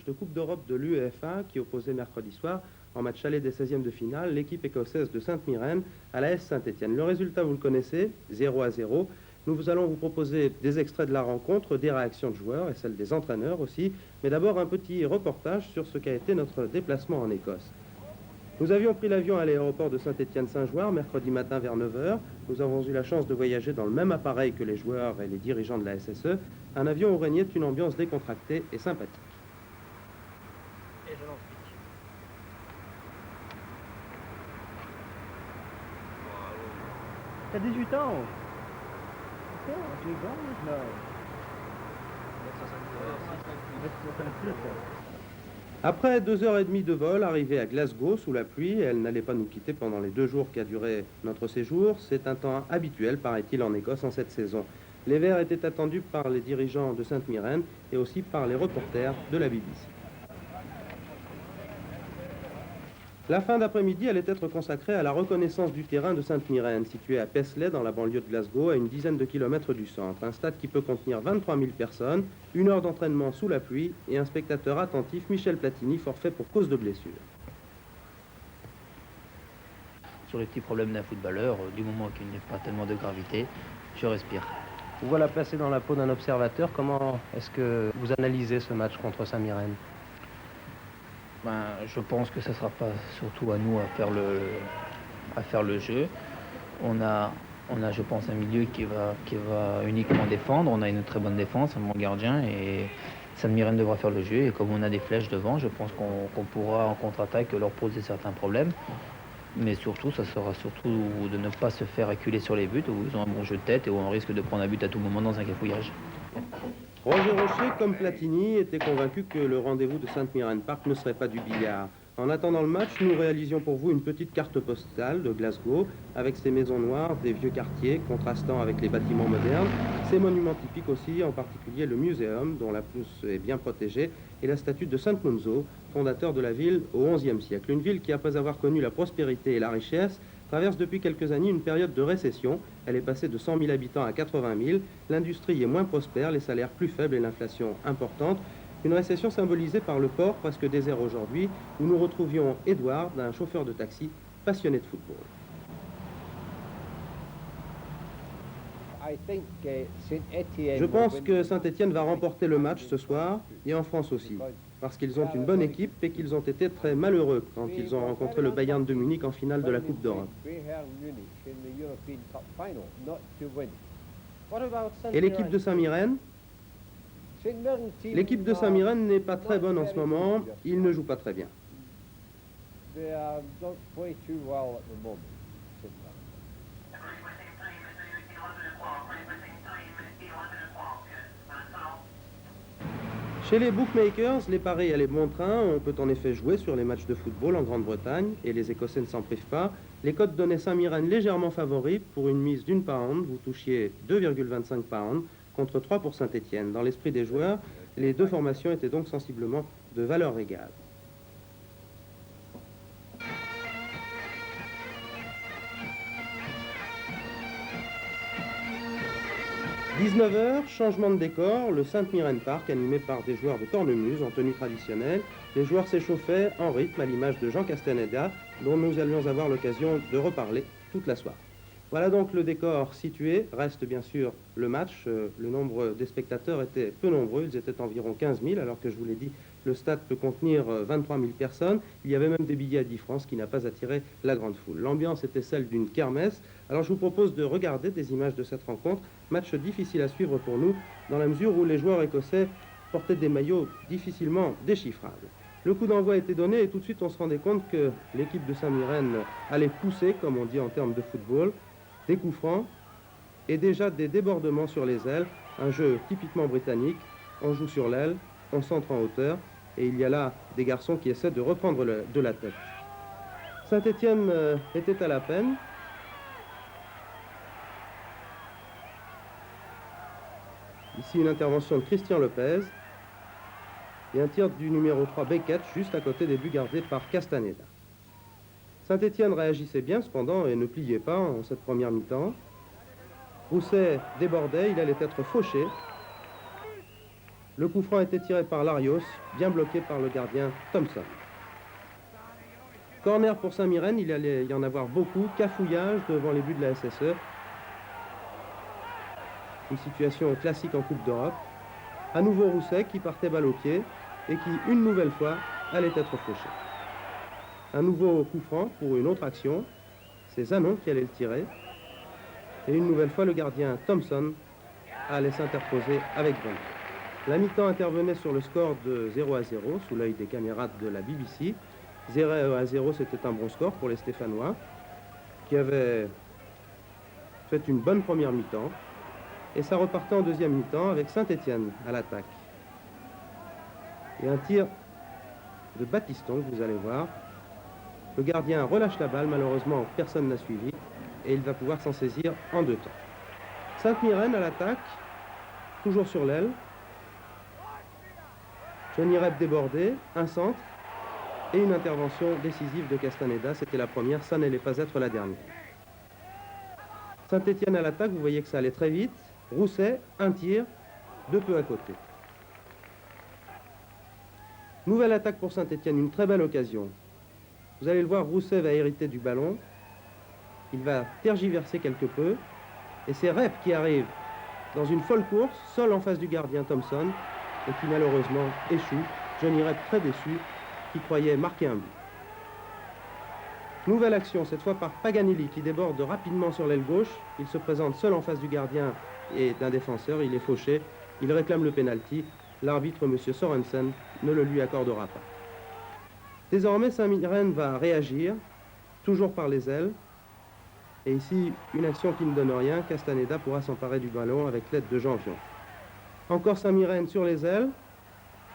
match de Coupe d'Europe de l'UEFA qui opposait mercredi soir, en match aller des 16e de finale, l'équipe écossaise de Sainte-Myrène à la S Saint-Étienne. Le résultat, vous le connaissez, 0-0. Nous allons vous proposer des extraits de la rencontre, des réactions de joueurs et celles des entraîneurs aussi. Mais d'abord, un petit reportage sur ce qu'a été notre déplacement en Écosse. Nous avions pris l'avion à l'aéroport de Saint-Étienne-Saint-Jouard mercredi matin vers 9 h. Nous avons eu la chance de voyager dans le même appareil que les joueurs et les dirigeants de la SSE, un avion où régnait une ambiance décontractée et sympathique. Et je l'explique. T'as 18 ans. C'est grand maintenant. 1m66. Après 2h30 de vol, arrivée à Glasgow sous la pluie, elle n'allait pas nous quitter pendant les 2 jours qu'a duré notre séjour. C'est un temps habituel, paraît-il, en Écosse en cette saison. Les Verts étaient attendus par les dirigeants de Sainte-Myrène et aussi par les reporters de la BBC. La fin d'après-midi allait être consacrée à la reconnaissance du terrain de Sainte-Myrène, situé à Paisley, dans la banlieue de Glasgow, à une dizaine de kilomètres du centre. Un stade qui peut contenir 23 000 personnes, 1 heure d'entraînement sous la pluie et un spectateur attentif, Michel Platini, forfait pour cause de blessure. Sur les petits problèmes d'un footballeur, du moment qu'il n'y a pas tellement de gravité, je respire. Vous voilà placé dans la peau d'un observateur. Comment est-ce que vous analysez ce match contre Sainte-Myrène ? Je pense que ce ne sera pas surtout à nous à faire le jeu. On a, je pense, un milieu qui va uniquement défendre. On a une très bonne défense, un bon gardien, et Sainte-Myrène devra faire le jeu. Et comme on a des flèches devant, je pense qu'on pourra en contre-attaque leur poser certains problèmes. Mais surtout, ça sera surtout de ne pas se faire acculer sur les buts, où ils ont un bon jeu de tête et où on risque de prendre un but à tout moment dans un cafouillage. Roger Rocher, comme Platini, était convaincu que le rendez-vous de Sainte-Myrène Park ne serait pas du billard. En attendant le match, nous réalisions pour vous une petite carte postale de Glasgow, avec ses maisons noires, des vieux quartiers, contrastant avec les bâtiments modernes, ses monuments typiques aussi, en particulier le Muséum, dont la pelouse est bien protégée, et la statue de Saint Munzo, fondateur de la ville au XIe siècle. Une ville qui, après avoir connu la prospérité et la richesse, traverse depuis quelques années une période de récession. Elle est passée de 100 000 habitants à 80 000. L'industrie est moins prospère, les salaires plus faibles et l'inflation importante. Une récession symbolisée par le port presque désert aujourd'hui, où nous retrouvions Edward, un chauffeur de taxi passionné de football. Je pense que Saint-Étienne va remporter le match ce soir, et en France aussi, parce qu'ils ont une bonne équipe et qu'ils ont été très malheureux quand ils ont rencontré le Bayern de Munich en finale de la Coupe d'Europe. Et l'équipe de Saint-Myrène ? L'équipe de Saint-Myrène n'est pas très bonne en ce moment, ils ne jouent pas très bien. Chez les bookmakers, les paris allaient bon train. On peut en effet jouer sur les matchs de football en Grande-Bretagne et les Écossais ne s'en privent pas. Les cotes donnaient Saint-Myrène légèrement favori. Pour une mise d'1 pound, vous touchiez 2,25 pounds contre 3 pour Saint-Étienne. Dans l'esprit des joueurs, les deux formations étaient donc sensiblement de valeur égale. « 19 h, changement de décor, le Sainte-Myrène Park animé par des joueurs de cornemuse en tenue traditionnelle. Les joueurs s'échauffaient en rythme à l'image de Jean Castaneda, dont nous allions avoir l'occasion de reparler toute la soirée. Voilà donc le décor situé. Reste bien sûr le match. Le nombre des spectateurs était peu nombreux, ils étaient environ 15 000, alors que je vous l'ai dit, le stade peut contenir 23 000 personnes. Il y avait même des billets à 10 francs, ce qui n'a pas attiré la grande foule. L'ambiance était celle d'une kermesse. Alors je vous propose de regarder des images de cette rencontre. Match difficile à suivre pour nous, dans la mesure où les joueurs écossais portaient des maillots difficilement déchiffrables. Le coup d'envoi était donné et tout de suite on se rendait compte que l'équipe de Saint-Myrène allait pousser, comme on dit en termes de football, des coups francs et déjà des débordements sur les ailes, un jeu typiquement britannique. On joue sur l'aile, on centre en hauteur et il y a là des garçons qui essaient de reprendre de la tête. Saint-Étienne était à la peine. Ici une intervention de Christian Lopez et un tir du numéro 3 Beckett juste à côté des buts gardés par Castaneda. Saint-Étienne réagissait bien cependant et ne pliait pas en cette première mi-temps. Rousset débordait, il allait être fauché. Le coup franc a été tiré par Larios, bien bloqué par le gardien Thompson. Corner pour Saint-Mirren, il allait y en avoir beaucoup. Cafouillage devant les buts de la SSE. Une situation classique en Coupe d'Europe. À nouveau Rousset qui partait balle au pied et qui, une nouvelle fois, allait être fauché. Un nouveau coup franc pour une autre action. C'est Zanon qui allait le tirer. Et une nouvelle fois, le gardien Thompson allait s'interposer avec Van. La mi-temps intervenait sur le score de 0-0 sous l'œil des caméras de la BBC. 0-0, c'était un bon score pour les Stéphanois qui avaient fait une bonne première mi-temps. Et ça repartait en deuxième mi-temps avec Saint-Étienne à l'attaque. Et un tir de Battiston que vous allez voir. Le gardien relâche la balle, malheureusement personne n'a suivi et il va pouvoir s'en saisir en deux temps. Saint-Mirren à l'attaque, toujours sur l'aile. Johnny Rep débordé, un centre et une intervention décisive de Castaneda. C'était la première, ça n'allait pas être la dernière. Saint-Étienne à l'attaque, vous voyez que ça allait très vite. Rousset, un tir, de peu à côté. Nouvelle attaque pour Saint-Étienne, une très belle occasion. Vous allez le voir, Rousset va hériter du ballon. Il va tergiverser quelque peu. Et c'est Rep qui arrive dans une folle course, seul en face du gardien Thompson, et qui malheureusement échoue. Johnny Rep très déçu, qui croyait marquer un but. Nouvelle action, cette fois par Paganelli, qui déborde rapidement sur l'aile gauche. Il se présente seul en face du gardien et d'un défenseur, il est fauché. Il réclame le pénalty. L'arbitre, M. Sorensen, ne le lui accordera pas. Désormais, Saint-Mirren va réagir, toujours par les ailes. Et ici, une action qui ne donne rien. Castaneda pourra s'emparer du ballon avec l'aide de Janvion. Encore Saint-Mirren sur les ailes.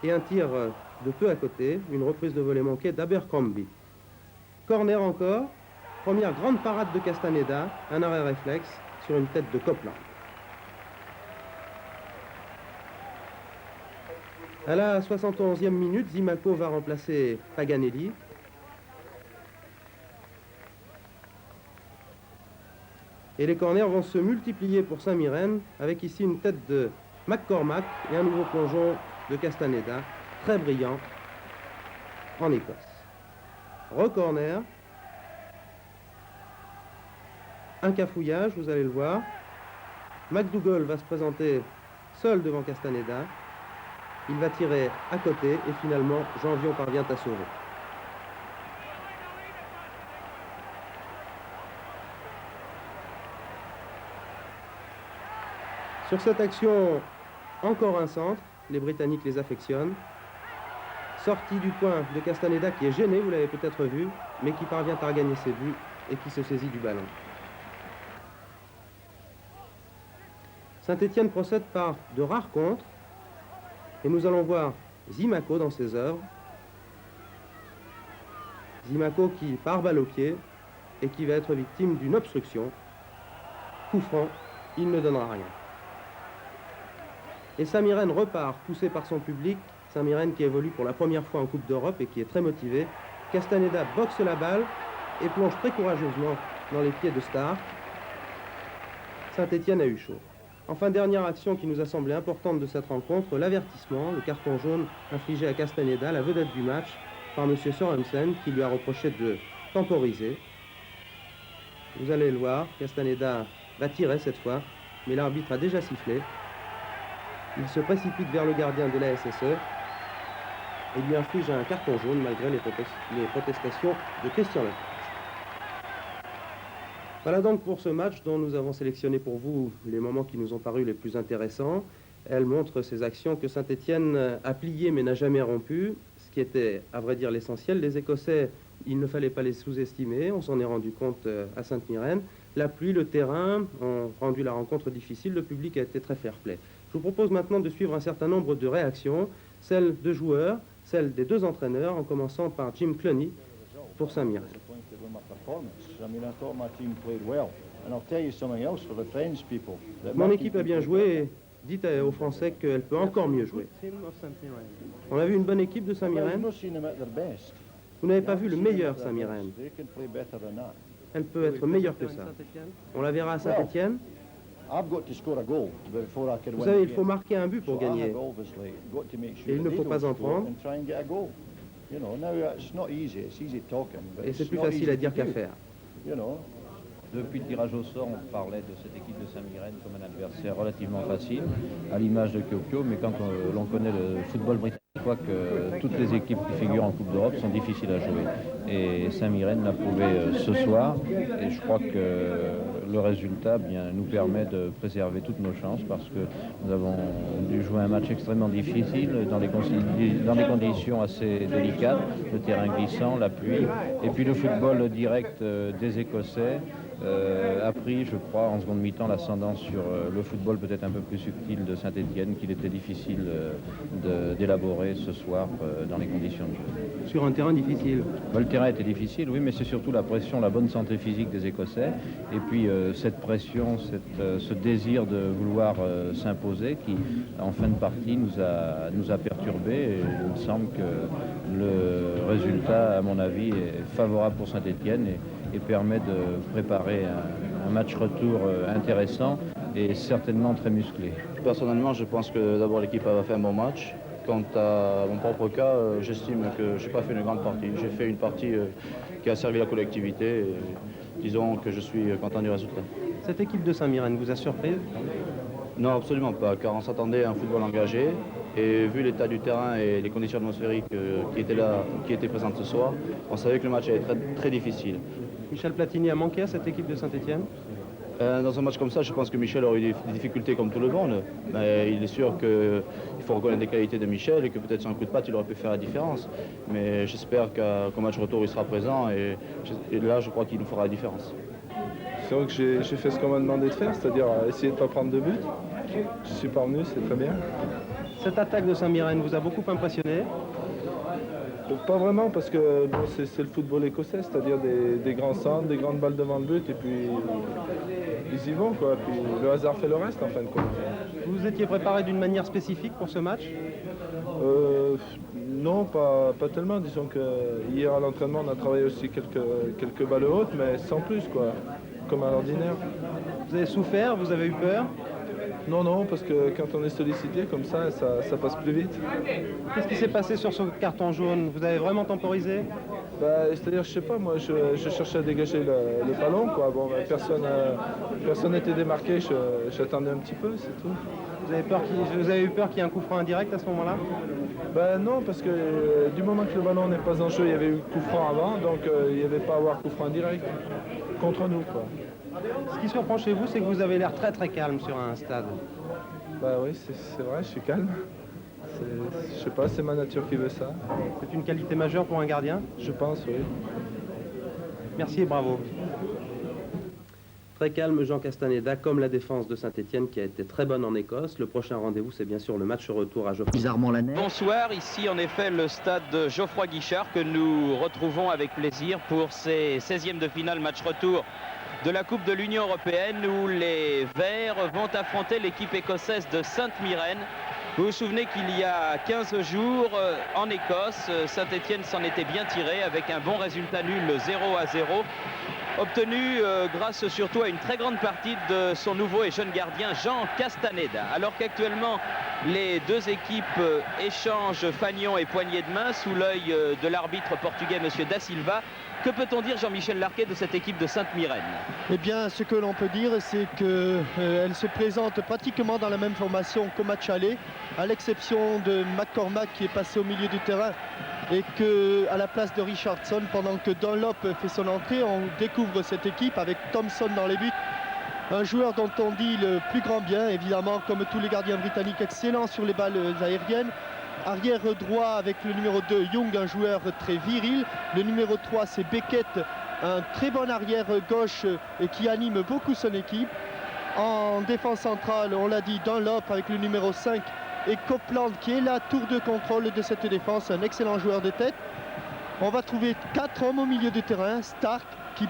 Et un tir de peu à côté. Une reprise de volée manquée d'Abercrombie. Corner encore. Première grande parade de Castaneda. Un arrêt réflexe sur une tête de Copeland. À la 71e minute, Zimaco va remplacer Paganelli. Et les corners vont se multiplier pour Saint-Mirren, avec ici une tête de McCormack et un nouveau plongeon de Castaneda, très brillant, en Écosse. Re-corner. Un cafouillage, vous allez le voir. McDougall va se présenter seul devant Castaneda. Il va tirer à côté et finalement, Janvion parvient à sauver. Sur cette action, encore un centre. Les Britanniques les affectionnent. Sortie du coin de Castaneda qui est gêné, vous l'avez peut-être vu, mais qui parvient à regagner ses buts et qui se saisit du ballon. Saint-Étienne procède par de rares contres. Et nous allons voir Zimaco dans ses œuvres. Zimaco qui part balle au pied et qui va être victime d'une obstruction. Coup franc, il ne donnera rien. Et Saint-Mirren repart, poussé par son public. Saint-Mirren qui évolue pour la première fois en Coupe d'Europe et qui est très motivé. Castaneda boxe la balle et plonge très courageusement dans les pieds de Starr. Saint-Étienne a eu chaud. Enfin, dernière action qui nous a semblé importante de cette rencontre, l'avertissement, le carton jaune infligé à Castaneda, la vedette du match, par M. Sorensen, qui lui a reproché de temporiser. Vous allez le voir, Castaneda va tirer cette fois, mais l'arbitre a déjà sifflé. Il se précipite vers le gardien de la SSE et lui inflige un carton jaune malgré les protestations de Christian Leclerc. Voilà donc pour ce match dont nous avons sélectionné pour vous les moments qui nous ont paru les plus intéressants. Elle montre ces actions que Saint-Étienne a pliées mais n'a jamais rompues, ce qui était à vrai dire l'essentiel. Les Écossais, il ne fallait pas les sous-estimer, on s'en est rendu compte à Saint-Mirren. La pluie, le terrain ont rendu la rencontre difficile, le public a été très fair-play. Je vous propose maintenant de suivre un certain nombre de réactions, celles de joueurs, celles des deux entraîneurs, en commençant par Jim Clooney pour Saint-Mirren. Mon équipe a bien joué et dites aux Français qu'elle peut encore mieux jouer. On a vu une bonne équipe de Saint-Mirren. Vous n'avez pas vu le meilleur Saint-Mirren. Elle peut être meilleure que ça. On la verra à Saint-Étienne. Vous savez, il faut marquer un but pour gagner. Et il ne faut pas en prendre. Et c'est plus facile à dire qu'à faire. Depuis le tirage au sort, on parlait de cette équipe de Saint-Mirren comme un adversaire relativement facile, à l'image de Kyokyo, mais quand l'on connaît le football britannique, on voit que toutes les équipes qui figurent en Coupe d'Europe sont difficiles à jouer. Et Saint-Mirren l'a prouvé ce soir, et je crois que le résultat nous permet de préserver toutes nos chances, parce que nous avons dû jouer un match extrêmement difficile, dans des conditions assez délicates, le terrain glissant, la pluie, et puis le football direct des Écossais a pris, je crois, en seconde mi-temps, l'ascendant sur le football peut-être un peu plus subtil de Saint-Étienne, qu'il était difficile d'élaborer ce soir dans les conditions de jeu. Sur un terrain difficile. Le terrain était difficile, oui, mais c'est surtout la pression, la bonne santé physique des Écossais, et puis cette pression, ce désir de vouloir s'imposer qui, en fin de partie, nous a perturbés, et il me semble que le résultat, à mon avis, est favorable pour Saint-Étienne et permet de préparer un match retour intéressant et certainement très musclé. Personnellement, je pense que d'abord l'équipe a fait un bon match. Quant à mon propre cas, j'estime que je n'ai pas fait une grande partie. J'ai fait une partie qui a servi la collectivité. Et disons que je suis content du résultat. Cette équipe de Saint-Mirren vous a surpris? Non, absolument pas, car on s'attendait à un football engagé. Et vu l'état du terrain et les conditions atmosphériques qui étaient présentes ce soir, on savait que le match allait être très, très difficile. Michel Platini a manqué à cette équipe de Saint-Étienne? Dans un match comme ça, je pense que Michel aurait eu des difficultés comme tout le monde. Mais il est sûr qu'il faut reconnaître les qualités de Michel et que peut-être sur un coup de patte, il aurait pu faire la différence. Mais j'espère qu'au match retour, il sera présent et là, je crois qu'il nous fera la différence. C'est vrai que j'ai fait ce qu'on m'a demandé de faire, c'est-à-dire essayer de ne pas prendre de but. Je suis parvenu, c'est très bien. Cette attaque de Saint-Mirren vous a beaucoup impressionné? Pas vraiment, parce que bon, c'est le football écossais, c'est-à-dire des grands centres, des grandes balles devant le but, et puis ils y vont, quoi. Puis le hasard fait le reste, en fin de compte. Vous étiez préparé d'une manière spécifique pour ce match? Non, pas tellement. Disons que hier à l'entraînement, on a travaillé aussi quelques balles hautes, mais sans plus, quoi, comme à l'ordinaire. Vous avez souffert? Vous avez eu peur? Non, parce que quand on est sollicité comme ça passe plus vite. Qu'est-ce qui s'est passé sur ce carton jaune? Vous avez vraiment temporisé? C'est-à-dire, je sais pas, moi je cherchais à dégager le ballon, quoi. Bon, personne n'était démarqué, j'attendais un petit peu, c'est tout. Vous avez eu peur qu'il y ait un coup franc indirect à ce moment-là? Non, parce que du moment que le ballon n'est pas en jeu, il y avait eu coup franc avant, donc il n'y avait pas à avoir coup franc indirect contre nous, quoi. Ce qui surprend chez vous, c'est que vous avez l'air très très calme sur un stade. Oui, c'est vrai, je suis calme. Je sais pas, c'est ma nature qui veut ça. C'est une qualité majeure pour un gardien? Je pense, oui. Merci et bravo. Très calme Jean Castaneda, comme la défense de Saint-Étienne qui a été très bonne en Écosse. Le prochain rendez-vous, c'est bien sûr le match retour à Geoffroy. Bizarrement la neige. Bonsoir, ici en effet le stade de Geoffroy Guichard que nous retrouvons avec plaisir pour ces 16e de finale match retour de la Coupe de l'Union Européenne où les Verts vont affronter l'équipe écossaise de Saint-Mirren. Vous vous souvenez qu'il y a 15 jours en Écosse, Saint-Étienne s'en était bien tiré avec un bon résultat nul 0-0, obtenu grâce surtout à une très grande partie de son nouveau et jeune gardien Jean Castaneda. Alors qu'actuellement les deux équipes échangent fanion et poignée de main sous l'œil de l'arbitre portugais monsieur Da Silva. Que peut-on dire, Jean-Michel Larquet, de cette équipe de Saint-Mirren? Eh bien, ce que l'on peut dire, c'est qu'elle se présente pratiquement dans la même formation qu'au match aller, à l'exception de McCormack qui est passé au milieu du terrain et qu'à la place de Richardson, pendant que Dunlop fait son entrée, on découvre cette équipe avec Thompson dans les buts. Un joueur dont on dit le plus grand bien, évidemment, comme tous les gardiens britanniques, excellent sur les balles aériennes. Arrière droit avec le numéro 2, Young, un joueur très viril. Le numéro 3, c'est Beckett, un très bon arrière gauche et qui anime beaucoup son équipe. En défense centrale, on l'a dit, Dunlop avec le numéro 5 et Copeland qui est la tour de contrôle de cette défense, un excellent joueur de tête. On va trouver 4 hommes au milieu du terrain. Stark qui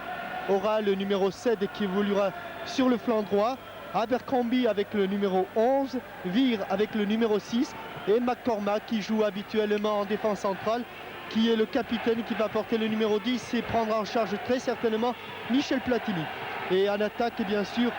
aura le numéro 7 et qui évoluera sur le flanc droit. Abercrombie avec le numéro 11, Veer avec le numéro 6 et McCormack qui joue habituellement en défense centrale, qui est le capitaine qui va porter le numéro 10 et prendre en charge très certainement Michel Platini. Et en attaque, bien sûr,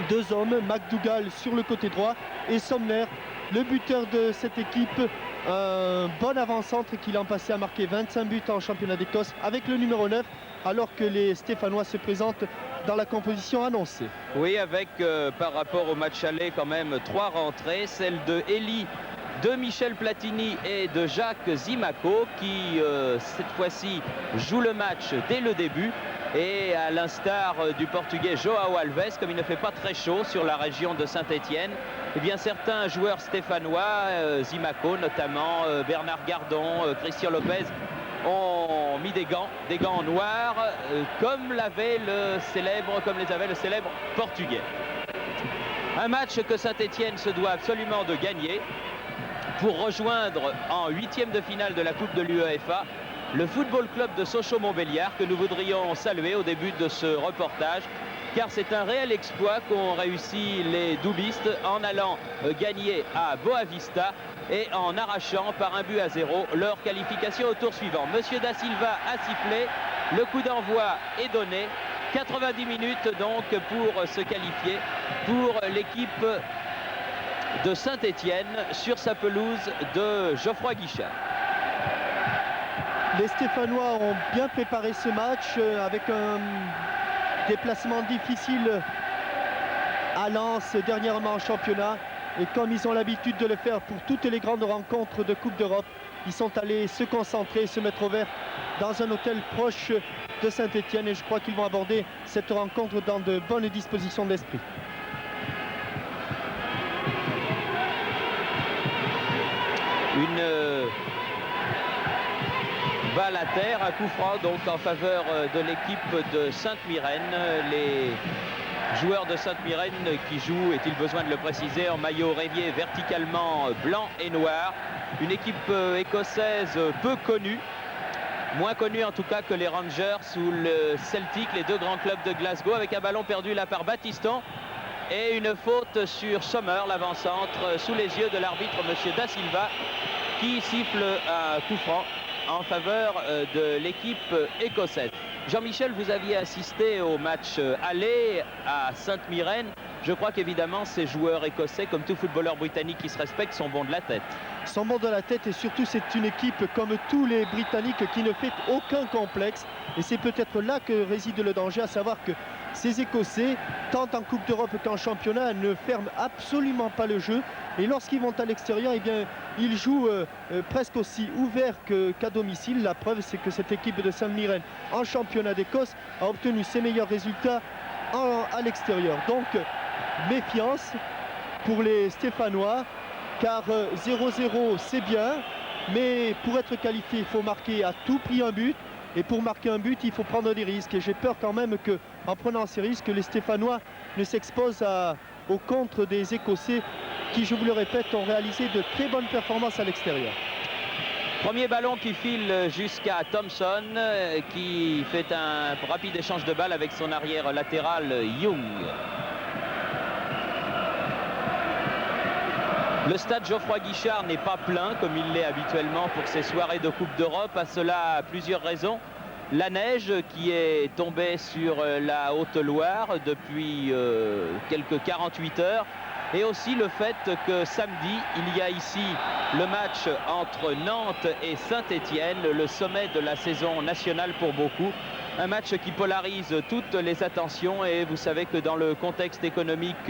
2 hommes, McDougall sur le côté droit et Sommer, le buteur de cette équipe, un bon avant-centre qui l'an passé a marqué 25 buts en championnat d'Écosse avec le numéro 9, alors que les Stéphanois se présentent dans la composition annoncée. Oui, avec par rapport au match aller quand même 3 rentrées, celle de Elie, de Michel Platini et de Jacques Zimaco qui cette fois-ci joue le match dès le début. Et à l'instar du portugais João Alves, comme il ne fait pas très chaud sur la région de Saint-Étienne, eh bien certains joueurs stéphanois, Zimaco notamment, Bernard Gardon, Christian Lopez, ont mis des gants noirs, comme les avait le célèbre portugais. Un match que Saint-Étienne se doit absolument de gagner pour rejoindre en 8e de finale de la Coupe de l'UEFA le Football Club de Sochaux-Montbéliard que nous voudrions saluer au début de ce reportage, car c'est un réel exploit qu'ont réussi les doubistes en allant gagner à Boavista et en arrachant par 1-0 leur qualification au tour suivant. Monsieur Da Silva a sifflé, le coup d'envoi est donné, 90 minutes donc pour se qualifier pour l'équipe de Saint-Étienne sur sa pelouse de Geoffroy Guichard. Les Stéphanois ont bien préparé ce match avec un déplacement difficile à Lens dernièrement en championnat. Et comme ils ont l'habitude de le faire pour toutes les grandes rencontres de Coupe d'Europe, ils sont allés se concentrer, se mettre au vert dans un hôtel proche de Saint-Étienne. Et je crois qu'ils vont aborder cette rencontre dans de bonnes dispositions d'esprit. Une balle à terre, un coup franc donc en faveur de l'équipe de Sainte-Myrène. Les joueurs de Sainte-Myrène qui jouent, est-il besoin de le préciser, en maillot rayé verticalement blanc et noir. Une équipe écossaise peu connue, moins connue en tout cas que les Rangers ou le Celtic, les 2 grands clubs de Glasgow, avec un ballon perdu là par Battiston et une faute sur Sommer, l'avant-centre, sous les yeux de l'arbitre monsieur Da Silva, qui siffle un coup franc en faveur de l'équipe écossaise. Jean-Michel, vous aviez assisté au match aller à Sainte-Myrène. Je crois qu'évidemment ces joueurs écossais, comme tout footballeur britannique qui se respecte, sont bons de la tête. Sont bons de la tête et surtout c'est une équipe comme tous les Britanniques qui ne fait aucun complexe. Et c'est peut-être là que réside le danger, à savoir que ces Écossais, tant en Coupe d'Europe qu'en championnat, ne ferment absolument pas le jeu. Et lorsqu'ils vont à l'extérieur, eh bien, ils jouent presque aussi ouvert qu'à domicile. La preuve, c'est que cette équipe de Saint-Myrène en championnat d'Écosse a obtenu ses meilleurs résultats à l'extérieur. Donc, méfiance pour les Stéphanois, car 0-0 c'est bien, mais pour être qualifié, il faut marquer à tout prix un but. Et pour marquer un but, il faut prendre des risques. Et j'ai peur quand même qu'en prenant ces risques, les Stéphanois ne s'exposent au contre des Écossais qui, je vous le répète, ont réalisé de très bonnes performances à l'extérieur. Premier ballon qui file jusqu'à Thompson, qui fait un rapide échange de balles avec son arrière latéral Young. Le stade Geoffroy Guichard n'est pas plein comme il l'est habituellement pour ces soirées de Coupe d'Europe. À cela, plusieurs raisons. La neige qui est tombée sur la Haute-Loire depuis quelques 48 heures. Et aussi le fait que samedi, il y a ici le match entre Nantes et Saint-Étienne, le sommet de la saison nationale pour beaucoup. Un match qui polarise toutes les attentions et vous savez que dans le contexte économique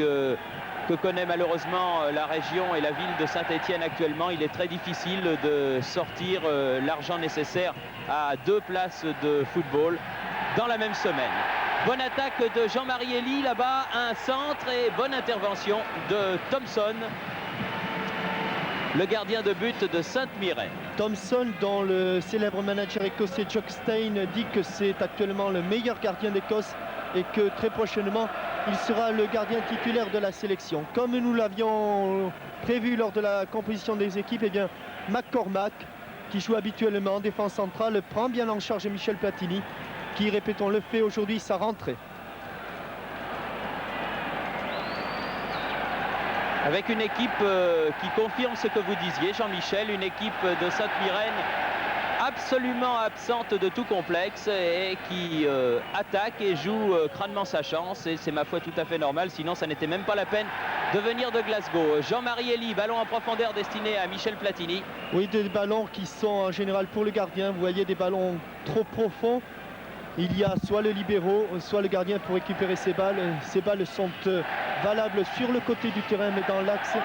que connaît malheureusement la région et la ville de Saint-Étienne actuellement, il est très difficile de sortir l'argent nécessaire à 2 places de football dans la même semaine. Bonne attaque de Jean-Marie Elie là-bas, un centre et bonne intervention de Thompson, le gardien de but de Sainte-Myrène. Thompson, dont le célèbre manager écossais Jock Stein dit que c'est actuellement le meilleur gardien d'Écosse et que très prochainement il sera le gardien titulaire de la sélection. Comme nous l'avions prévu lors de la composition des équipes, eh bien McCormack, qui joue habituellement en défense centrale, prend bien en charge Michel Platini, qui, répétons, le fait aujourd'hui sa rentrée. Avec une équipe qui confirme ce que vous disiez, Jean-Michel, une équipe de Sainte-Myrène absolument absente de tout complexe et qui attaque et joue crânement sa chance. Et c'est ma foi tout à fait normal, sinon ça n'était même pas la peine de venir de Glasgow. Jean-Marie Elie, ballon en profondeur destiné à Michel Platini. Oui, des ballons qui sont en général pour le gardien. Vous voyez des ballons trop profonds. Il y a soit le libéro, soit le gardien pour récupérer ces balles. Ces balles sont valables sur le côté du terrain, mais dans l'axe,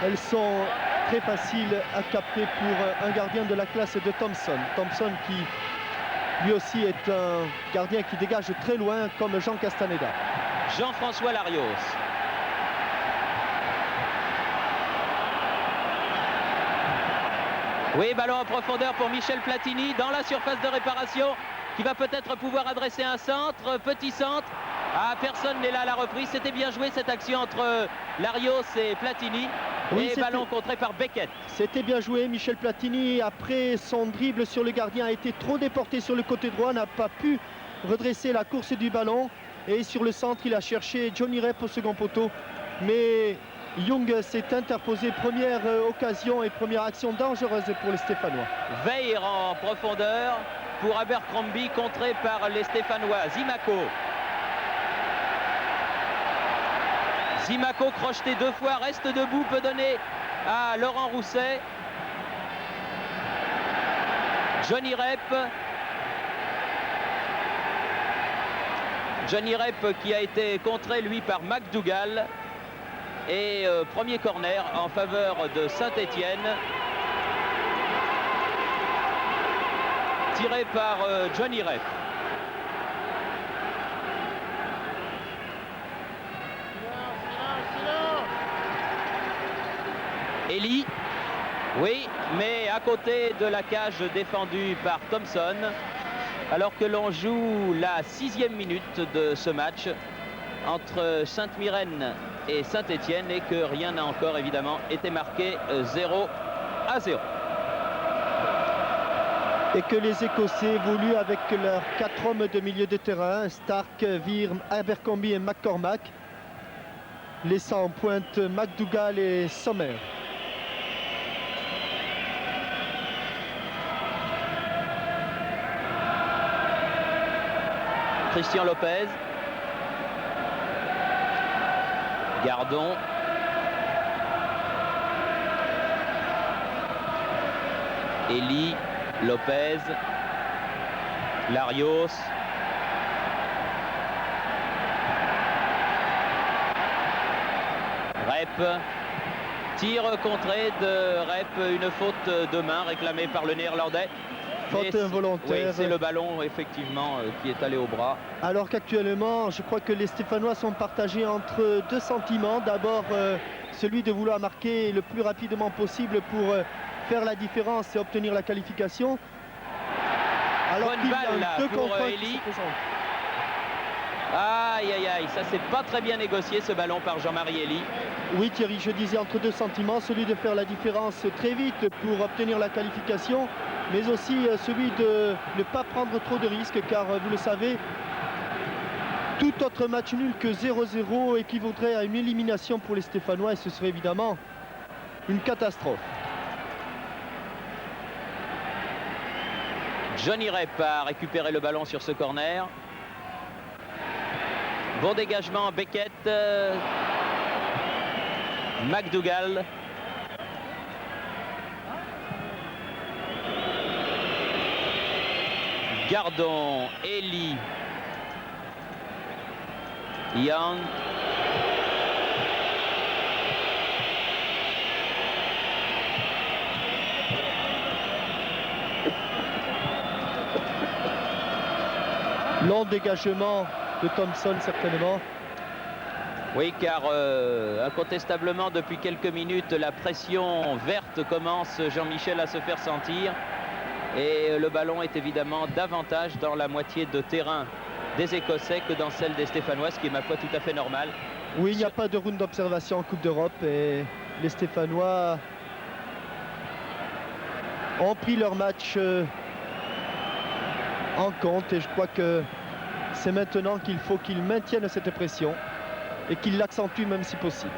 elles sont très faciles à capter pour un gardien de la classe de Thompson. Thompson qui, lui aussi, est un gardien qui dégage très loin, comme Jean Castaneda. Jean-François Larios. Oui, ballon en profondeur pour Michel Platini dans la surface de réparation, qui va peut-être pouvoir adresser un centre, petit centre. Ah, personne n'est là à la reprise. C'était bien joué cette action entre Larios et Platini. Oui, et ballon contré par Beckett. C'était bien joué. Michel Platini, après son dribble sur le gardien, a été trop déporté sur le côté droit, n'a pas pu redresser la course du ballon. Et sur le centre, il a cherché Johnny Rep au second poteau. Mais Young s'est interposé. Première occasion et première action dangereuse pour les Stéphanois. Veil en profondeur pour Abercrombie, contré par les Stéphanois. Zimaco crocheté 2 fois, reste debout, peut donner à Laurent Rousset. Johnny Rep. Johnny Rep qui a été contré lui par McDougall. Et premier corner en faveur de Saint-Étienne. Tiré par Johnny Rep. Elie, oui, mais à côté de la cage défendue par Thompson, alors que l'on joue la 6e minute de ce match entre Sainte-Myrène et Saint-Étienne et que rien n'a encore évidemment été marqué. 0-0. Et que les Écossais évoluent avec leurs 4 hommes de milieu de terrain, Stark, Virme, Abercrombie et McCormack, laissant en pointe McDougall et Sommer. Christian Lopez. Gardon. Elie, Lopez, Larios. Rep. Tir contré de Rep, une faute de main réclamée par le Néerlandais. Faute involontaire. Oui, c'est le ballon effectivement qui est allé au bras. Alors qu'actuellement, je crois que les Stéphanois sont partagés entre 2 sentiments. D'abord, celui de vouloir marquer le plus rapidement possible pour faire la différence et obtenir la qualification. Alors bonne qu'il y balle a deux pour contraintes qui Elie. se présentent. Aïe aïe aïe, ça c'est pas très bien négocié ce ballon par Jean-Marie Elie. Oui Thierry, je disais entre 2 sentiments, celui de faire la différence très vite pour obtenir la qualification, mais aussi celui de ne pas prendre trop de risques, car vous le savez, tout autre match nul que 0-0 équivaudrait à une élimination pour les Stéphanois et ce serait évidemment une catastrophe. Johnny Rep a récupéré le ballon sur ce corner. Bon dégagement, Beckett. McDougall. Gardon, Elie. Young. Long dégagement de Thompson certainement. Oui, car incontestablement depuis quelques minutes la pression verte commence, Jean-Michel, à se faire sentir. Et le ballon est évidemment davantage dans la moitié de terrain des Écossais que dans celle des Stéphanois, ce qui est ma foi tout à fait normal. Oui, il n'y a pas de round d'observation en Coupe d'Europe et les Stéphanois ont pris leur match en compte et je crois que c'est maintenant qu'il faut qu'ils maintiennent cette pression et qu'ils l'accentuent même si possible.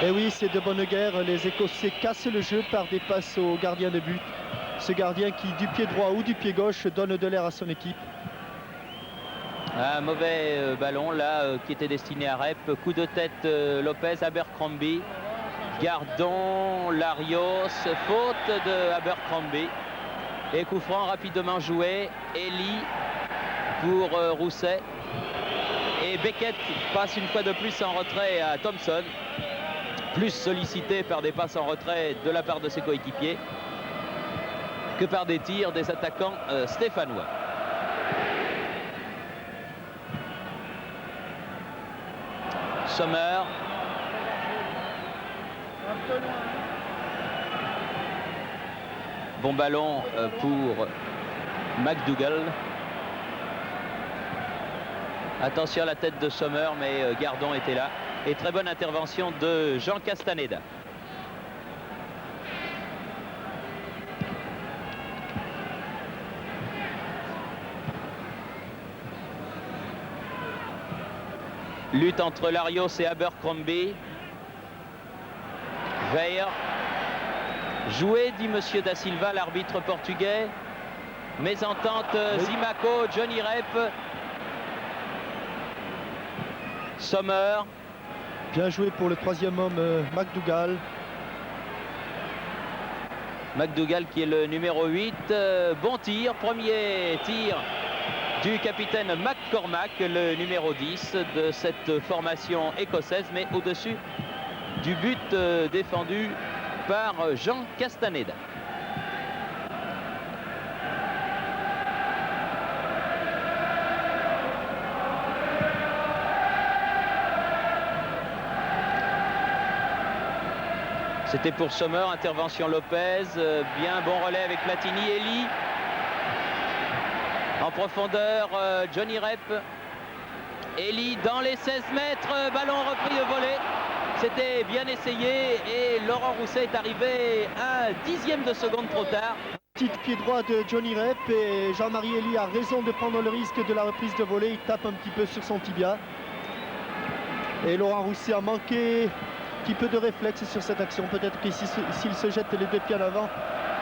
Et oui, c'est de bonne guerre. Les Écossais cassent le jeu par des passes au gardien de but. Ce gardien qui, du pied droit ou du pied gauche, donne de l'air à son équipe. Un mauvais ballon là qui était destiné à Rep. Coup de tête Lopez, Abercrombie. Gardon, Larios, faute de Abercrombie. Et coup franc rapidement joué. Elie pour Rousset. Et Beckett passe une fois de plus en retrait à Thompson. Plus sollicité par des passes en retrait de la part de ses coéquipiers que par des tirs des attaquants stéphanois. Sommer. Bon ballon pour McDougall. Attention à la tête de Sommer, mais Gardon était là. Et très bonne intervention de Jean Castaneda. Lutte entre Larios et Abercrombie. Veil. Joué, dit Monsieur Da Silva, l'arbitre portugais. Mésentente, Zimaco, Johnny Rep. Sommer. Bien joué pour le troisième homme, McDougall. McDougall qui est le numéro 8. Bon tir, premier tir du capitaine McCormack, le numéro 10 de cette formation écossaise, mais au-dessus du but défendu par Jean Castaneda. C'était pour Sommer, intervention Lopez, bien bon relais avec Platini, Elie. En profondeur, Johnny Rep. Elie dans les 16 mètres, ballon repris de volée. C'était bien essayé et Laurent Rousset est arrivé un dixième de seconde trop tard. Petit pied droit de Johnny Rep et Jean-Marie Elie a raison de prendre le risque de la reprise de volée. Il tape un petit peu sur son tibia. Et Laurent Rousset a manqué un petit peu de réflexe sur cette action. Peut-être que s'il se jette les deux pieds en avant,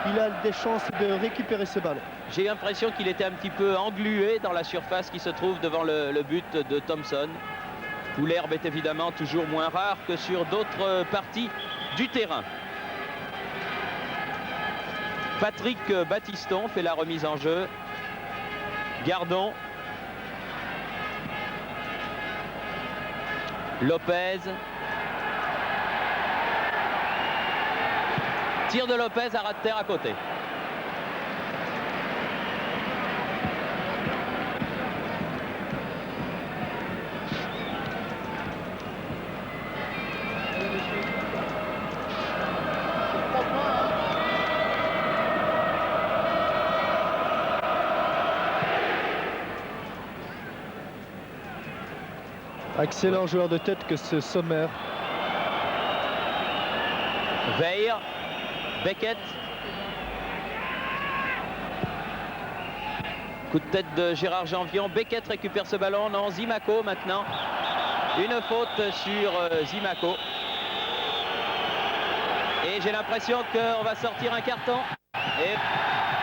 il a des chances de récupérer ce ballon. J'ai l'impression qu'il était un petit peu englué dans la surface qui se trouve devant le but de Thompson, où l'herbe est évidemment toujours moins rare que sur d'autres parties du terrain. Patrick Battiston fait la remise en jeu. Gardon. Lopez. Tir de Lopez à ras de terre à côté. Excellent joueur de tête que ce Sommer. Veil. Beckett. Coup de tête de Gérard Janvion. Beckett récupère ce ballon. Non, Zimaco maintenant. Une faute sur Zimaco. Et j'ai l'impression qu'on va sortir un carton. Et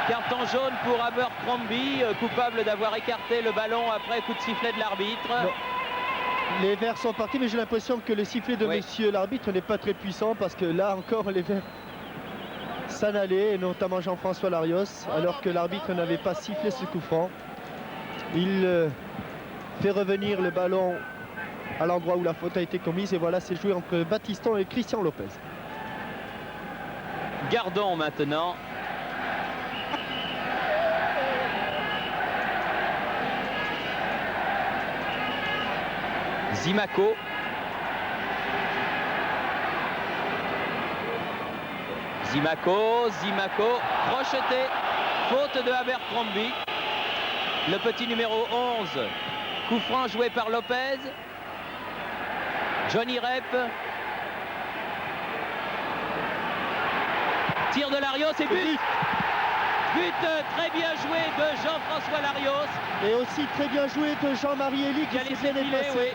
carton jaune pour Abercrombie, coupable d'avoir écarté le ballon après coup de sifflet de l'arbitre. Les Verts sont partis, mais j'ai l'impression que le sifflet de monsieur l'arbitre n'est pas très puissant parce que là encore les Verts s'en allaient, et notamment Jean-François Larios, alors que l'arbitre n'avait pas sifflé ce coup franc. Il fait revenir le ballon à l'endroit où la faute a été commise, et voilà, c'est joué entre Battiston et Christian Lopez. Gardon maintenant. Zimaco. Zimaco, crocheté, faute de Abercrombie. Le petit numéro 11, coup franc joué par Lopez. Johnny Rep. Tir de Larios et but. But très bien joué de Jean-François Larios. Et aussi très bien joué de Jean-Marie Elie qui s'est bien déplacé. Oui.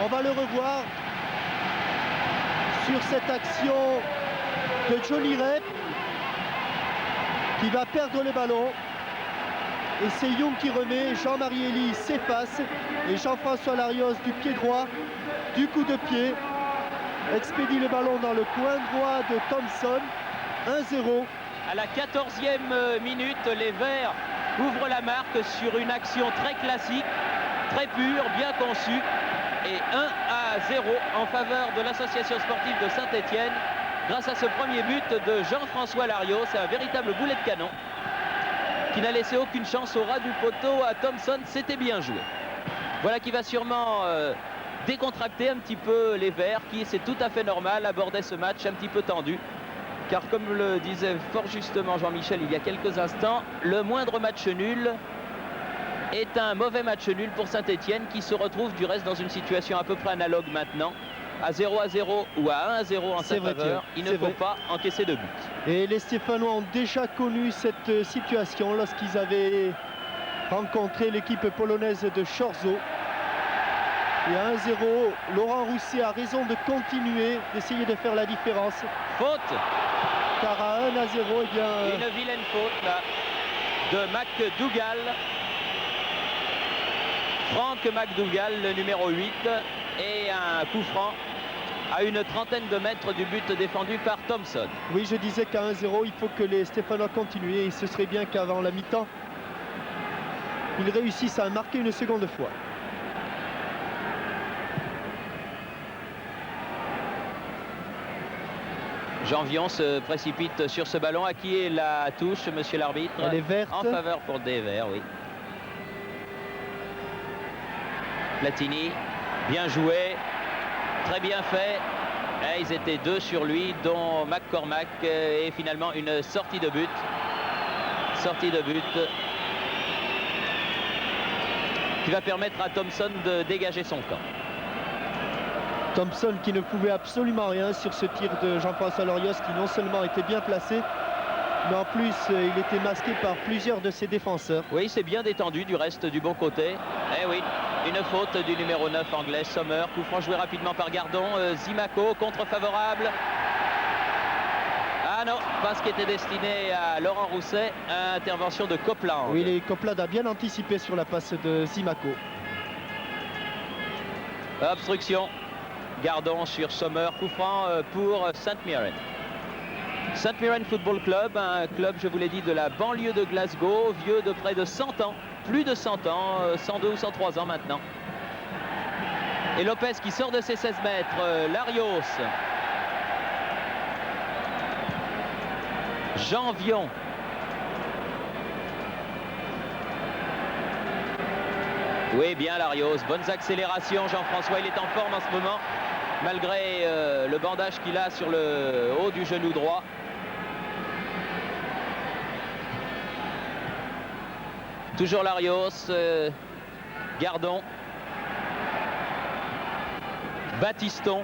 On va le revoir sur cette action de Johnny Rep qui va perdre le ballon. Et c'est Young qui remet, Jean-Marie Elie s'efface et Jean-François Larios du pied droit, du coup de pied, expédie le ballon dans le coin droit de Thompson. 1-0. À la 14e minute, les Verts ouvrent la marque sur une action très classique, très pure, bien conçue. Et 1-0 en faveur de l'association sportive de Saint-Étienne grâce à ce premier but de Jean-François Larios. C'est un véritable boulet de canon qui n'a laissé aucune chance au ras du poteau à Thompson. C'était bien joué. Voilà qui va sûrement décontracter un petit peu les Verts qui, c'est tout à fait normal, abordaient ce match un petit peu tendu. Car comme le disait fort justement Jean-Michel il y a quelques instants, le moindre match nul est un mauvais match nul pour Saint-Étienne qui se retrouve du reste dans une situation à peu près analogue maintenant. À 0-0 ou à 1-0 en sa faveur, il ne faut pas encaisser de but. Et les Stéphanois ont déjà connu cette situation lorsqu'ils avaient rencontré l'équipe polonaise de Chorzo. Et à 1-0, Laurent Rousset a raison de continuer, d'essayer de faire la différence. Faute. Car à 1-0, eh bien... Une vilaine faute là de McDougall. Frank McDougall, le numéro 8. Et un coup franc à une trentaine de mètres du but défendu par Thompson. Oui, je disais qu'à 1-0, il faut que les Stéphanois continuent. Et ce serait bien qu'avant la mi-temps, ils réussissent à marquer une seconde fois. Jean Vion se précipite sur ce ballon. À qui est la touche, monsieur l'arbitre? Elle est verte. En faveur pour des Verts, oui. Platini, bien joué, très bien fait. Et ils étaient deux sur lui, dont McCormack, et finalement une sortie de but. Sortie de but qui va permettre à Thompson de dégager son camp. Thompson qui ne pouvait absolument rien sur ce tir de Jean-François Larios qui non seulement était bien placé, mais en plus il était masqué par plusieurs de ses défenseurs. Oui, c'est bien détendu du reste du bon côté. Eh oui, une faute du numéro 9 anglais, Sommer. Coup franc joué rapidement par Gardon. Zimaco, contre favorable. Ah non, pas ce qui était destiné à Laurent Rousset. Intervention de Copeland. Oui, les Copeland a bien anticipé sur la passe de Zimaco. Obstruction. Gardon sur Sommer. Coup franc pour St Mirren. St Mirren Football Club, un club, je vous l'ai dit, de la banlieue de Glasgow, vieux de près de 100 ans. Plus de 100 ans, 102 ou 103 ans maintenant. Et Lopez qui sort de ses 16 mètres, Larios. Jean Vion. Oui, bien Larios, bonnes accélérations. Jean-François, il est en forme en ce moment, malgré le bandage qu'il a sur le haut du genou droit. Toujours Larios, Gardon, Battiston,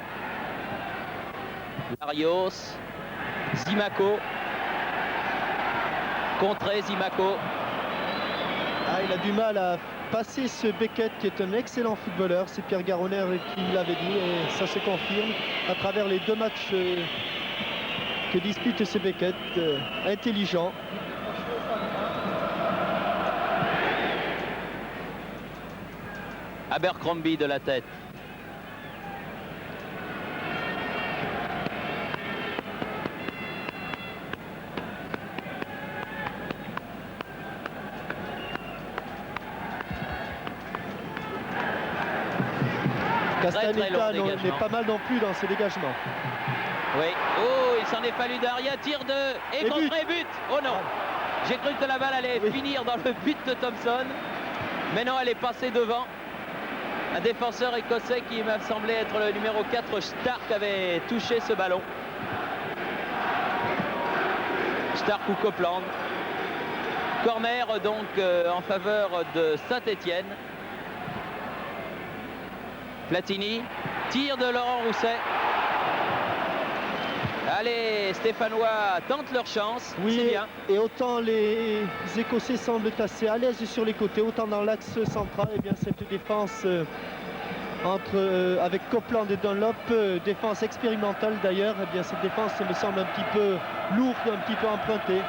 Larios, Zimaco, contré Zimaco. Ah, il a du mal à passer ce Beckett qui est un excellent footballeur. C'est Pierre Garonner qui l'avait dit et ça se confirme à travers les deux matchs que dispute ce Beckett, intelligent. Abercrombie de la tête. Castaneda n'est pas mal non plus dans ses dégagements. Oui. Oh, il s'en est fallu derrière. Tir de... Et contré, but. Oh non. J'ai cru que la balle allait finir dans le but de Thompson. Mais non, elle est passée devant. Un défenseur écossais qui m'a semblé être le numéro 4, Stark, avait touché ce ballon. Stark ou Copeland. Corner donc en faveur de Saint-Étienne. Platini, tir de Laurent Rousset. Allez, Stéphanois tentent leur chance, oui, c'est bien. Et autant les Écossais semblent assez à l'aise sur les côtés, autant dans l'axe central, eh bien, cette défense avec Copeland et Dunlop, défense expérimentale d'ailleurs. Eh bien, cette défense me semble un petit peu lourde, un petit peu empruntée.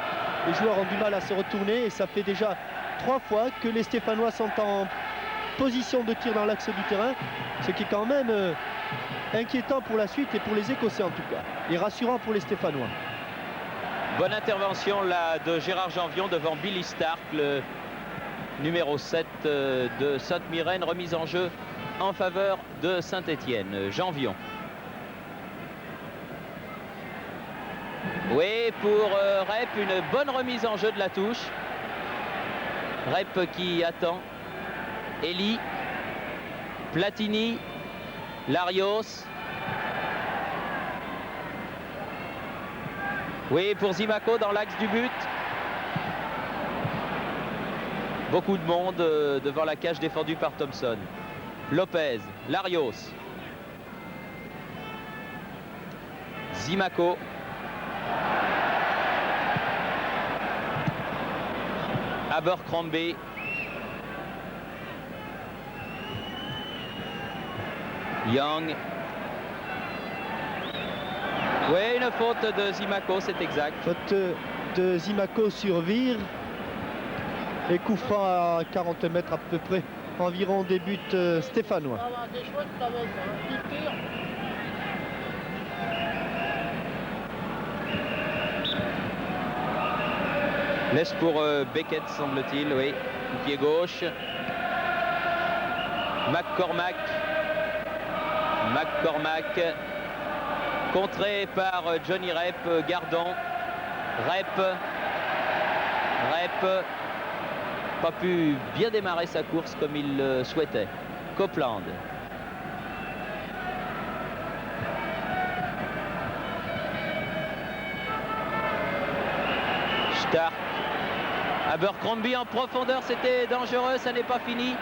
Les joueurs ont du mal à se retourner et ça fait déjà 3 fois que les Stéphanois sont en position de tir dans l'axe du terrain, ce qui est quand même inquiétant pour la suite et pour les Écossais en tout cas, et rassurant pour les Stéphanois. Bonne intervention là de Gérard Janvion devant Billy Stark, le numéro 7 de Sainte-Myrène, remise en jeu en faveur de Saint-Étienne. Janvion. Oui, pour Rep, une bonne remise en jeu de la touche. Rep qui attend. Elie, Platini, Larios. Oui, pour Zimaco dans l'axe du but. Beaucoup de monde devant la cage défendue par Thompson. Lopez, Larios. Zimaco. Abercrombie. Young. Oui, une faute de Zimaco, c'est exact. Faute de Zimaco sur Vire. Et coup franc à 40 mètres à peu près, environ des buts stéphanois. Laisse pour Beckett, semble-t-il, oui. Pied gauche. McCormack. Contré par Johnny Rep, Gardon. Rep. Pas pu bien démarrer sa course comme il le souhaitait. Copeland. Stark. Abercrombie en profondeur, c'était dangereux, ça n'est pas fini.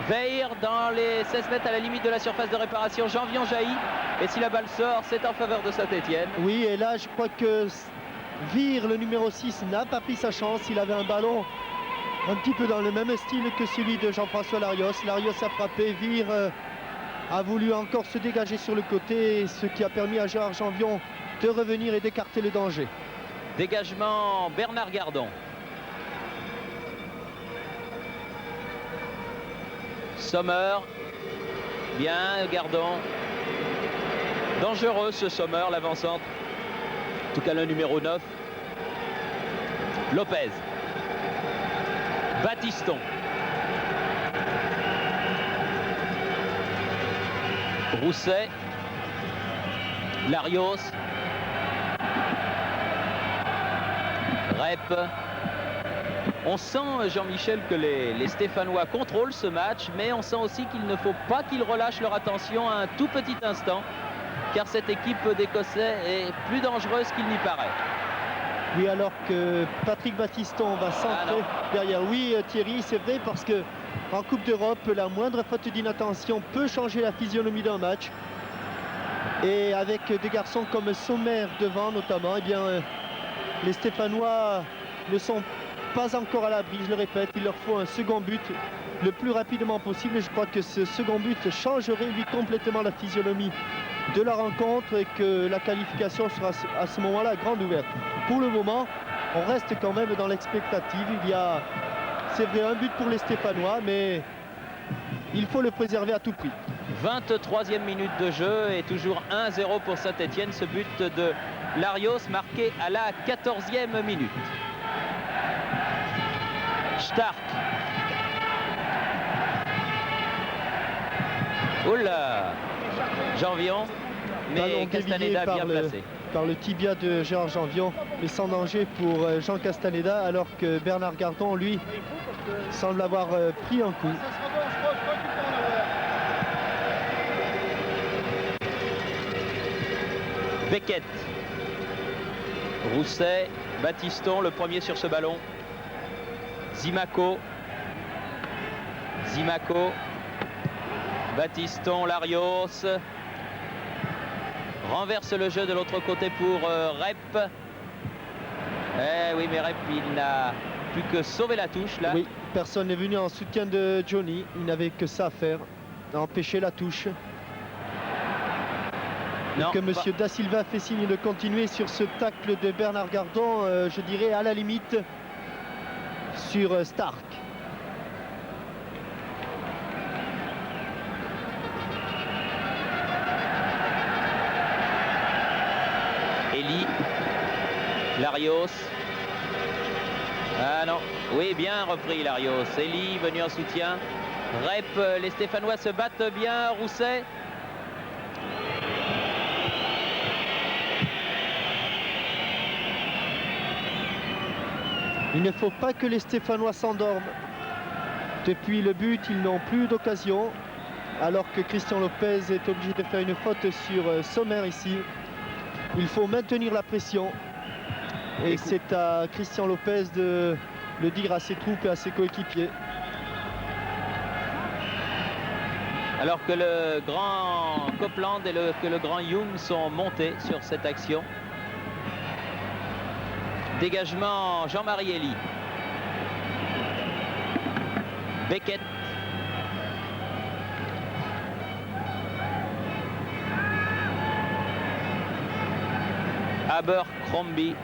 Veir dans les 16 mètres à la limite de la surface de réparation. Janvion jaillit. Et si la balle sort, c'est en faveur de Saint-Étienne. Oui, et là, je crois que Vire, le numéro 6, n'a pas pris sa chance. Il avait un ballon un petit peu dans le même style que celui de Jean-François Larios. Larios a frappé, Vire a voulu encore se dégager sur le côté, ce qui a permis à Gérard Janvion de revenir et d'écarter le danger. Dégagement Bernard Gardon. Sommer. Bien, Gardon. Dangereux ce Sommer, l'avant-centre. En tout cas le numéro 9. Lopez. Battiston. Rousset. Larios. Rep. On sent, Jean-Michel, que les Stéphanois contrôlent ce match, mais on sent aussi qu'il ne faut pas qu'ils relâchent leur attention un tout petit instant, car cette équipe d'Écossais est plus dangereuse qu'il n'y paraît. Oui, alors que Patrick Battiston va centrer derrière. Oui, Thierry, c'est vrai, parce que en Coupe d'Europe, la moindre faute d'inattention peut changer la physionomie d'un match. Et avec des garçons comme Sommer devant notamment, eh bien, les Stéphanois ne sont pas encore à l'abri, je le répète. Il leur faut un second but le plus rapidement possible. Et je crois que ce second but changerait, lui, complètement la physionomie de la rencontre et que la qualification sera à ce moment-là grande ouverte. Pour le moment, on reste quand même dans l'expectative. Il y a, c'est vrai, un but pour les Stéphanois, mais il faut le préserver à tout prix. 23e minute de jeu et toujours 1-0 pour Saint-Étienne. Ce but de Larios marqué à la 14e minute. Stark. Oula, Janvion, mais Castaneda bien placé. Par le tibia de Gérard Janvion, mais sans danger pour Jean Castaneda, alors que Bernard Gardon, lui, semble avoir pris un coup. Beckett. Rousset, Battiston, le premier sur ce ballon. Zimaco. Battiston, Larios. Renverse le jeu de l'autre côté pour Rep. Eh oui, mais Rep, il n'a plus que sauver la touche là. Oui, personne n'est venu en soutien de Johnny. Il n'avait que ça à faire. a empêché la touche. Non, Et que Monsieur Da Silva fait signe de continuer sur ce tacle de Bernard Gardon, je dirais à la limite sur Stark. Elie, Larios. Ah non, oui, bien repris Larios. Elie venu en soutien. Rep, les Stéphanois se battent bien. Rousset. Il ne faut pas que les Stéphanois s'endorment. Depuis le but, ils n'ont plus d'occasion. Alors que Christian Lopez est obligé de faire une faute sur Sommer ici. Il faut maintenir la pression. Et c'est à Christian Lopez de le dire à ses troupes et à ses coéquipiers. Alors que le grand Copeland et que le grand Young sont montés sur cette action. Dégagement Jean-Marie Elie. Beckett. Abercrombie.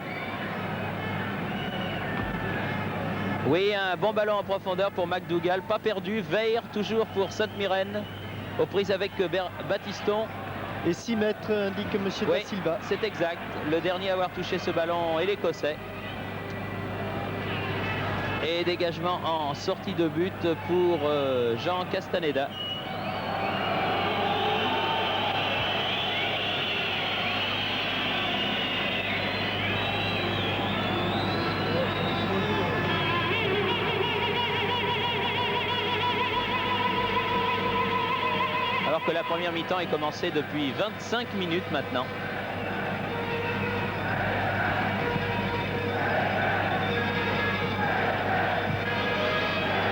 Oui, un bon ballon en profondeur pour McDougall, pas perdu. Veir toujours pour Sainte-Myrène, aux prises avec Battiston. Et 6 mètres, indique Monsieur Da Silva. C'est exact. Le dernier à avoir touché ce ballon est l'Écossais. Et dégagement en sortie de but pour Jean Castaneda. Alors que la première mi-temps est commencée depuis 25 minutes maintenant.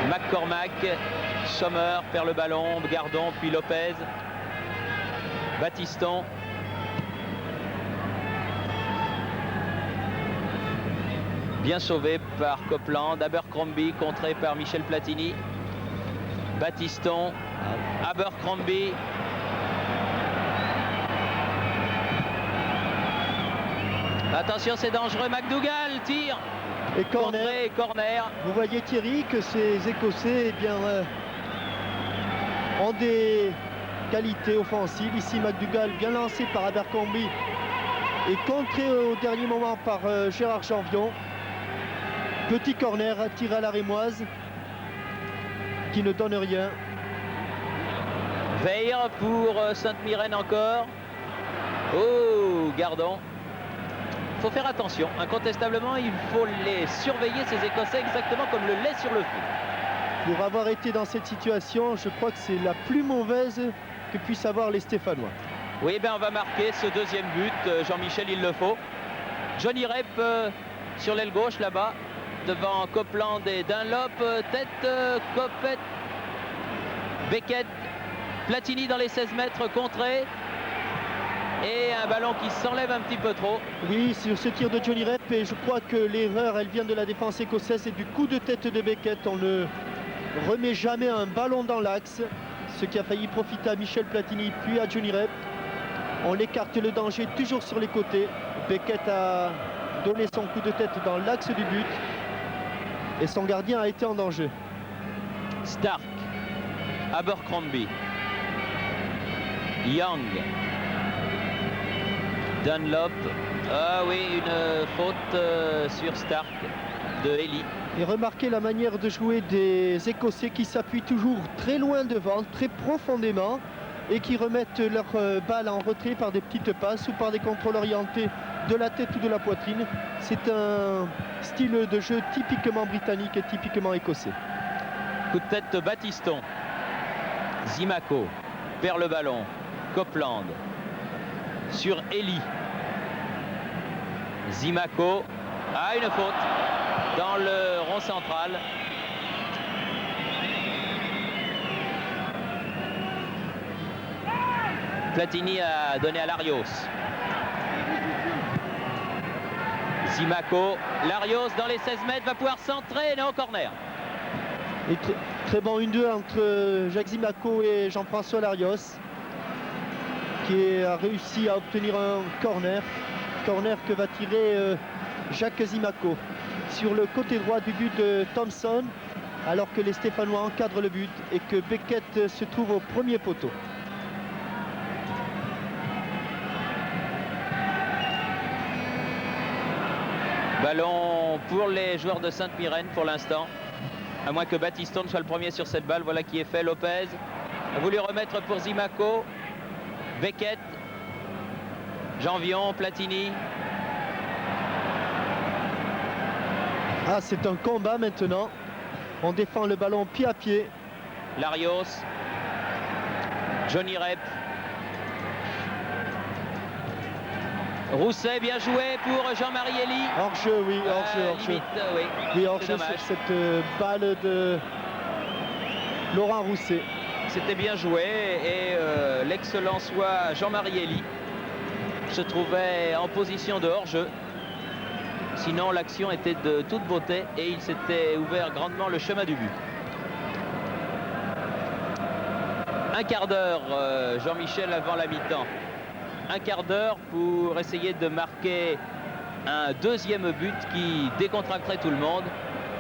McCormack, Sommer perd le ballon, Gardon, puis Lopez. Battiston. Bien sauvé par Copeland. Abercrombie contré par Michel Platini. Battiston. Abercrombie. Attention, c'est dangereux. McDougall tire. Et corner. Contré et corner. Vous voyez Thierry que ces Écossais eh bien, ont des qualités offensives. Ici McDougall bien lancé par Abercrombie et contré au dernier moment par Gérard Janvion. Petit corner tiré à la rémoise qui ne donne rien. Veir pour Sainte-Myrène encore. Oh, Gardon. Il faut faire attention. Incontestablement, il faut les surveiller, ces Écossais, exactement comme le lait sur le feu. Pour avoir été dans cette situation, je crois que c'est la plus mauvaise que puissent avoir les Stéphanois. Oui, ben on va marquer ce deuxième but. Jean-Michel, il le faut. Johnny Rep sur l'aile gauche, là-bas, devant Copeland et Dunlop. Tête, Copet, Beckett, Platini dans les 16 mètres, contré. Et un ballon qui s'enlève un petit peu trop. Oui, sur ce tir de Johnny Rep, et je crois que l'erreur, elle vient de la défense écossaise et du coup de tête de Beckett. On ne remet jamais un ballon dans l'axe, ce qui a failli profiter à Michel Platini puis à Johnny Rep. On écarte le danger toujours sur les côtés. Beckett a donné son coup de tête dans l'axe du but et son gardien a été en danger. Stark, Abercrombie, Young, Dunlop. Ah oui, une faute sur Stark de Elie. Et remarquez la manière de jouer des Écossais qui s'appuient toujours très loin devant, très profondément, et qui remettent leur balle en retrait par des petites passes ou par des contrôles orientés de la tête ou de la poitrine. C'est un style de jeu typiquement britannique et typiquement écossais. Coup de tête de Battiston. Zimaco perd le ballon. Copeland sur Elie. Zimaco a une faute dans le rond central. Platini a donné à Larios. Zimaco, Larios dans les 16 mètres va pouvoir centrer, non, corner. Et très bon 1-2 entre Jacques Zimaco et Jean-François Larios, qui a réussi à obtenir un corner que va tirer Jacques Zimaco sur le côté droit du but de Thompson, alors que les Stéphanois encadrent le but et que Beckett se trouve au premier poteau. Ballon pour les joueurs de Sainte-Myrène pour l'instant. À moins que Battiston soit le premier sur cette balle. Voilà qui est fait. Lopez a voulu remettre pour Zimaco. Beckett. Janvion, Platini. Ah, c'est un combat maintenant. On défend le ballon pied à pied. Larios. Johnny Rep. Rousset, bien joué pour Jean-Marie Elie. Hors-jeu, oui, hors-jeu. Limite, oui. Oui, hors-jeu sur cette balle de Laurent Rousset. C'était bien joué et l'excellent soit Jean-Marie Elie se trouvait en position de hors-jeu. Sinon, l'action était de toute beauté et il s'était ouvert grandement le chemin du but. Un quart d'heure, Jean-Michel, avant la mi-temps. Un quart d'heure pour essayer de marquer un deuxième but qui décontracterait tout le monde,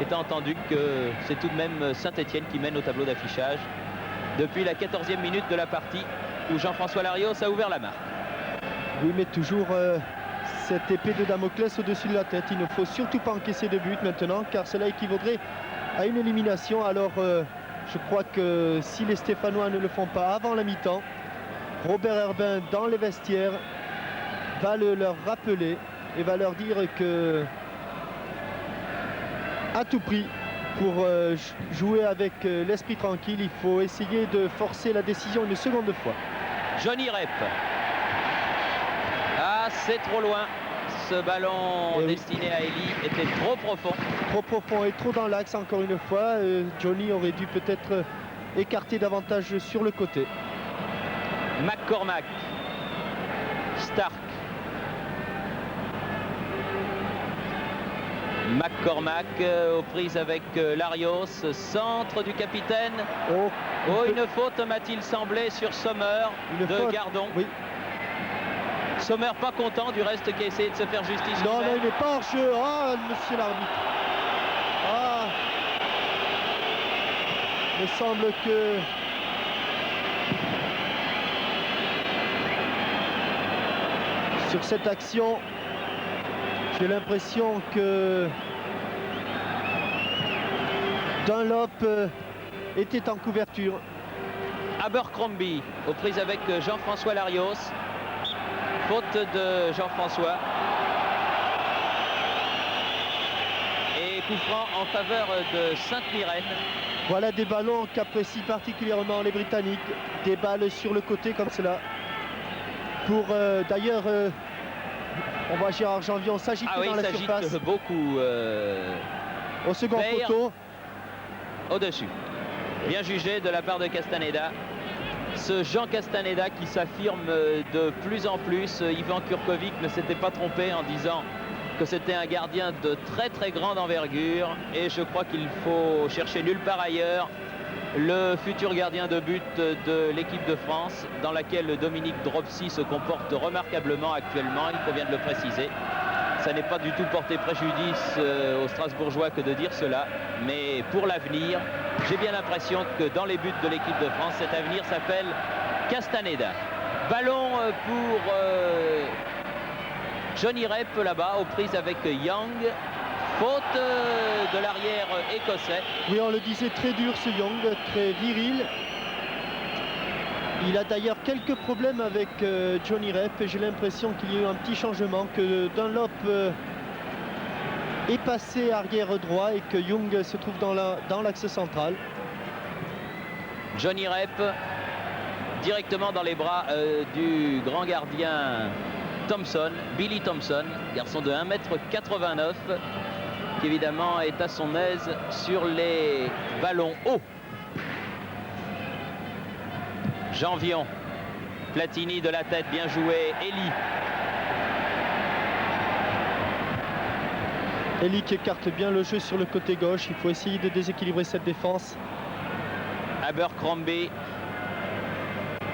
étant entendu que c'est tout de même Saint-Étienne qui mène au tableau d'affichage depuis la 14e minute de la partie où Jean-François Larios a ouvert la marque. Oui, mais toujours cette épée de Damoclès au-dessus de la tête. Il ne faut surtout pas encaisser de but maintenant, car cela équivaudrait à une élimination. Alors, je crois que si les Stéphanois ne le font pas avant la mi-temps, Robert Herbin, dans les vestiaires, va leur rappeler et va leur dire que, à tout prix, pour jouer avec l'esprit tranquille, il faut essayer de forcer la décision une seconde fois. Johnny Rep. Ah, c'est trop loin. Ce ballon destiné à Elie était trop profond. Trop profond et trop dans l'axe, encore une fois. Johnny aurait dû peut-être écarter davantage sur le côté. McCormack. Stark. McCormack aux prises avec Larios. Centre du capitaine. Une faute, m'a-t-il semblé, sur Sommer de Gardon. Oui. Sommer pas content du reste qui a essayé de se faire justice. Non, il n'est pas hors jeu. Ah, monsieur l'arbitre. Ah. Il me semble que... sur cette action, j'ai l'impression que Dunlop était en couverture. Abercrombie aux prises avec Jean-François Larios. Faute de Jean-François. Et coup franc en faveur de Sainte-Myrène. Voilà des ballons qu'apprécient particulièrement les Britanniques. Des balles sur le côté comme cela. Pour d'ailleurs, on voit Gérard Janvion s'agiter dans la surface. Beaucoup. Au second poteau. Au-dessus. Bien jugé de la part de Castaneda. Ce Jean Castaneda qui s'affirme de plus en plus. Ivan Kurkovic ne s'était pas trompé en disant que c'était un gardien de très très grande envergure. Et je crois qu'il faut chercher nulle part ailleurs le futur gardien de but de l'équipe de France, dans laquelle Dominique Dropsy se comporte remarquablement actuellement, il convient de le préciser. Ça n'est pas du tout porté préjudice aux Strasbourgeois que de dire cela, mais pour l'avenir, j'ai bien l'impression que dans les buts de l'équipe de France, cet avenir s'appelle Castaneda. Ballon pour Johnny Rep là-bas, aux prises avec Young. Faute de l'arrière écossais. Oui, on le disait, très dur ce Young, très viril. Il a d'ailleurs quelques problèmes avec Johnny Rep et j'ai l'impression qu'il y a eu un petit changement, que Dunlop est passé arrière droit et que Young se trouve dans l'axe central. Johnny Rep directement dans les bras du grand gardien Thompson, Billy Thompson, garçon de 1,89 m, qui évidemment est à son aise sur les ballons hauts. Janvion, Platini de la tête, bien joué, Elie. Elie qui écarte bien le jeu sur le côté gauche. Il faut essayer de déséquilibrer cette défense. Abercrombie.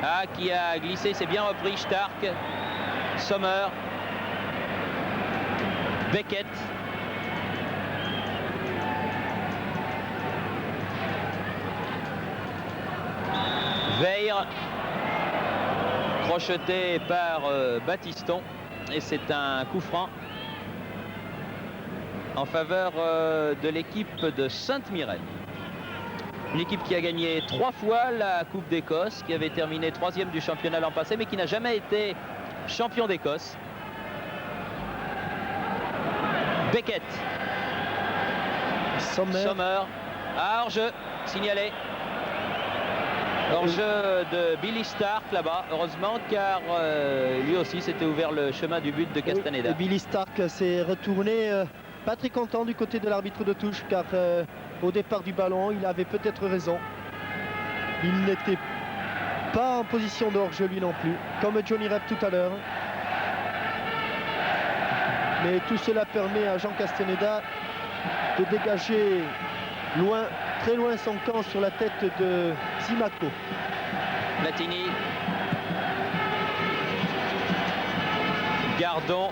Ah, qui a glissé, c'est bien repris. Stark. Sommer. Beckett. Veir. Crocheté par Battiston. Et c'est un coup franc en faveur de l'équipe de Sainte-Mirren. Une équipe qui a gagné 3 fois la Coupe d'Écosse, qui avait terminé 3e du championnat l'an passé, mais qui n'a jamais été champion d'Écosse. Beckett. Sommer. Ah, hors-jeu, signalé. Hors-jeu de Billy Stark là-bas, heureusement, car lui aussi s'était ouvert le chemin du but de Castaneda. Et Billy Stark s'est retourné pas très content du côté de l'arbitre de touche, car au départ du ballon, il avait peut-être raison. Il n'était pas en position de hors-jeu lui non plus, comme Johnny Rep tout à l'heure. Mais tout cela permet à Jean Castaneda de dégager loin, très loin son camp sur la tête de Zimaco. Platini. Gardon.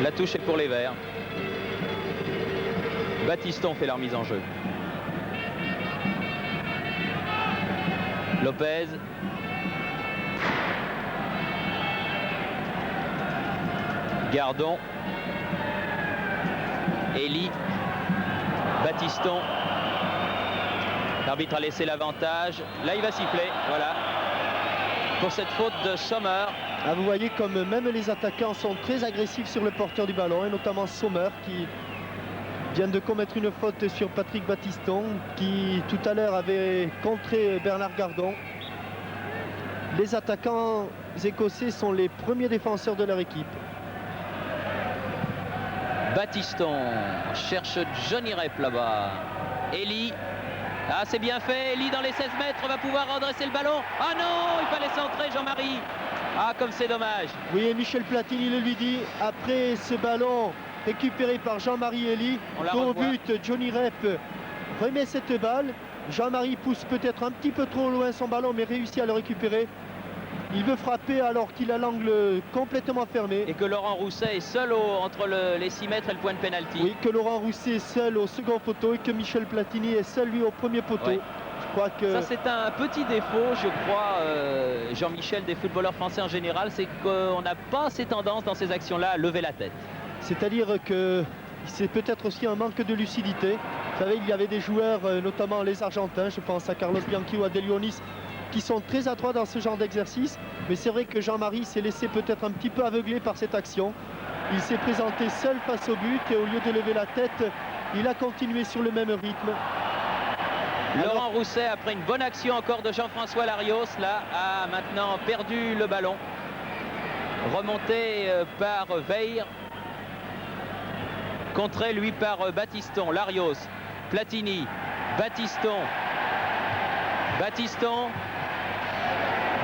La touche est pour les Verts. Battiston fait la remise en jeu. Lopez. Gardon. Elie. Battiston. L'arbitre a laissé l'avantage. Là, il va siffler. Voilà. Pour cette faute de Sommer. Ah, vous voyez comme même les attaquants sont très agressifs sur le porteur du ballon, et notamment Sommer qui vient de commettre une faute sur Patrick Battiston, qui tout à l'heure avait contré Bernard Gardon. Les attaquants écossais sont les premiers défenseurs de leur équipe. Battiston cherche Johnny Rep là-bas. Elie. Ah, c'est bien fait. Elie dans les 16 mètres va pouvoir redresser le ballon. Ah non, il fallait centrer Jean-Marie. Ah, comme c'est dommage. Oui, et Michel Platini le lui dit. Après ce ballon récupéré par Jean-Marie Elie, au but, Johnny Rep remet cette balle. Jean-Marie pousse peut-être un petit peu trop loin son ballon, mais réussit à le récupérer. Il veut frapper alors qu'il a l'angle complètement fermé. Et que Laurent Rousset est seul entre les 6 mètres et le point de pénalty. Oui, que Laurent Rousset est seul au second poteau et que Michel Platini est seul lui au premier poteau. Oui. Je crois que... Ça, c'est un petit défaut, je crois, Jean-Michel, des footballeurs français en général, c'est qu'on n'a pas assez tendance dans ces actions-là à lever la tête. C'est-à-dire que c'est peut-être aussi un manque de lucidité. Vous savez, il y avait des joueurs, notamment les Argentins, je pense à Carlos Bianchi ou à Delionis, qui sont très adroits dans ce genre d'exercice. Mais c'est vrai que Jean-Marie s'est laissé peut-être un petit peu aveugler par cette action. Il s'est présenté seul face au but et au lieu de lever la tête, il a continué sur le même rythme. Laurent Rousset, après une bonne action encore de Jean-François Larios, là, a maintenant perdu le ballon. Remonté par Veir. Contré, lui, par Battiston. Larios, Platini, Battiston. Battiston.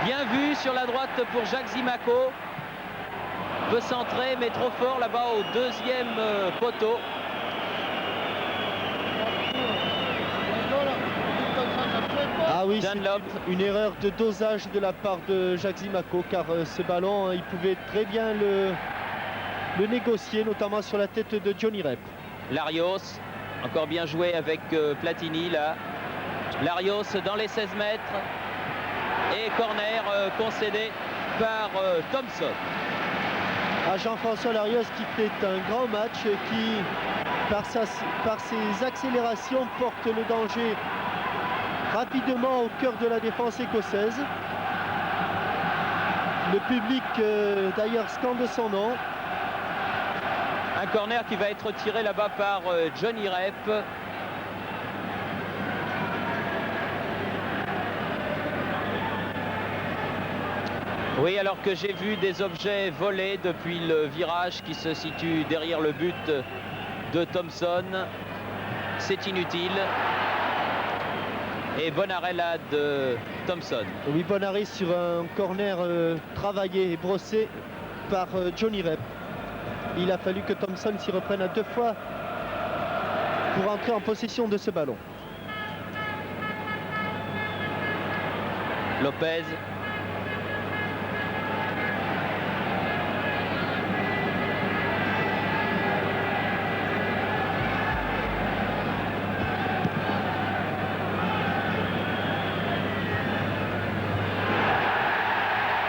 Bien vu sur la droite pour Jacques Zimaco. Peut centrer, mais trop fort là-bas au deuxième poteau. Ah oui, c'est une erreur de dosage de la part de Jacques Zimaco, car ce ballon, il pouvait très bien le négocier, notamment sur la tête de Johnny Rep. Larios, encore bien joué avec Platini là. Larios dans les 16 mètres. Et corner concédé par Thompson. À Jean-François Larios qui fait un grand match, qui par ses accélérations porte le danger rapidement au cœur de la défense écossaise. Le public d'ailleurs scande son nom. Un corner qui va être tiré là-bas par Johnny Rep. Oui, alors que j'ai vu des objets volés depuis le virage qui se situe derrière le but de Thompson. C'est inutile. Et bonne arrêt là de Thompson. Oui, bon arrêt sur un corner travaillé et brossé par Johnny Rep. Il a fallu que Thompson s'y reprenne à 2 fois pour entrer en possession de ce ballon. Lopez.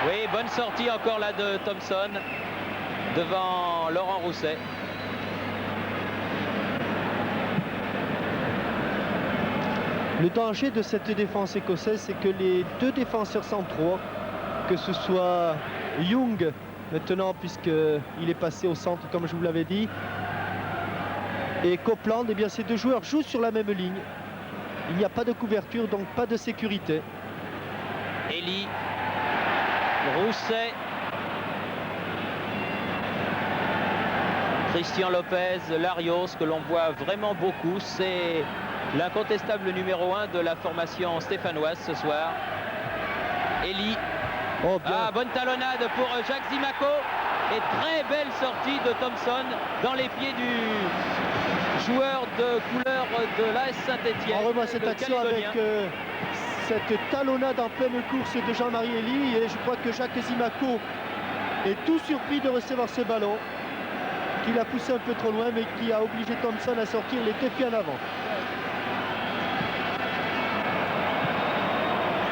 Oui, bonne sortie encore là de Thompson devant Laurent Rousset. Le danger de cette défense écossaise, c'est que les 2 défenseurs centraux, que ce soit Young maintenant puisqu'il est passé au centre comme je vous l'avais dit, et Copeland, eh bien ces 2 joueurs jouent sur la même ligne. Il n'y a pas de couverture, donc pas de sécurité. Elie, Rousset, Christian Lopez, Larios, que l'on voit vraiment beaucoup, c'est l'incontestable numéro 1 de la formation stéphanoise ce soir. Elie. Oh, bien. Ah, bonne talonnade pour Jacques Zimaco. Et très belle sortie de Thompson dans les pieds du joueur de couleur de l'AS Saint-Etienne. On revoit cette action avec cette talonnade en pleine course de Jean-Marie Elie. Et je crois que Jacques Zimaco est tout surpris de recevoir ce ballon, qu'il a poussé un peu trop loin, mais qui a obligé Thompson à sortir les 2 pieds en avant.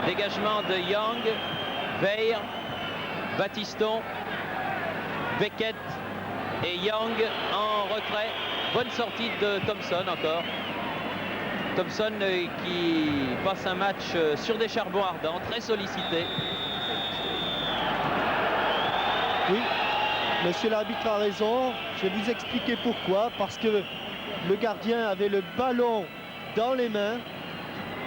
Dégagement de Young, Veil, Battiston, Beckett et Young en retrait. Bonne sortie de Thompson encore. Thompson qui passe un match sur des charbons ardents, très sollicité. Oui, monsieur l'arbitre a raison. Je vais vous expliquer pourquoi. Parce que le gardien avait le ballon dans les mains.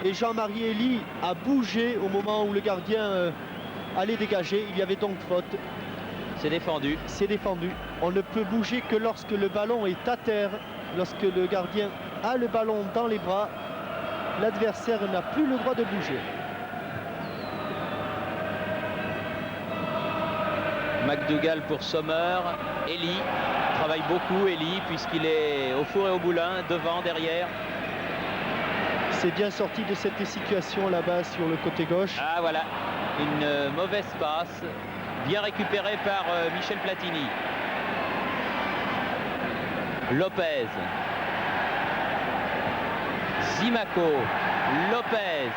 Et Jean-Marie Elie a bougé au moment où le gardien allait dégager. Il y avait donc faute. C'est défendu. C'est défendu. On ne peut bouger que lorsque le ballon est à terre. Lorsque le gardien a le ballon dans les bras, l'adversaire n'a plus le droit de bouger. McDougall pour Sommer. Elie travaille beaucoup, Elie, puisqu'il est au four et au moulin, devant, derrière. C'est bien sorti de cette situation là-bas sur le côté gauche. Ah voilà, une mauvaise passe, bien récupérée par Michel Platini. Lopez. Zimaco. Lopez.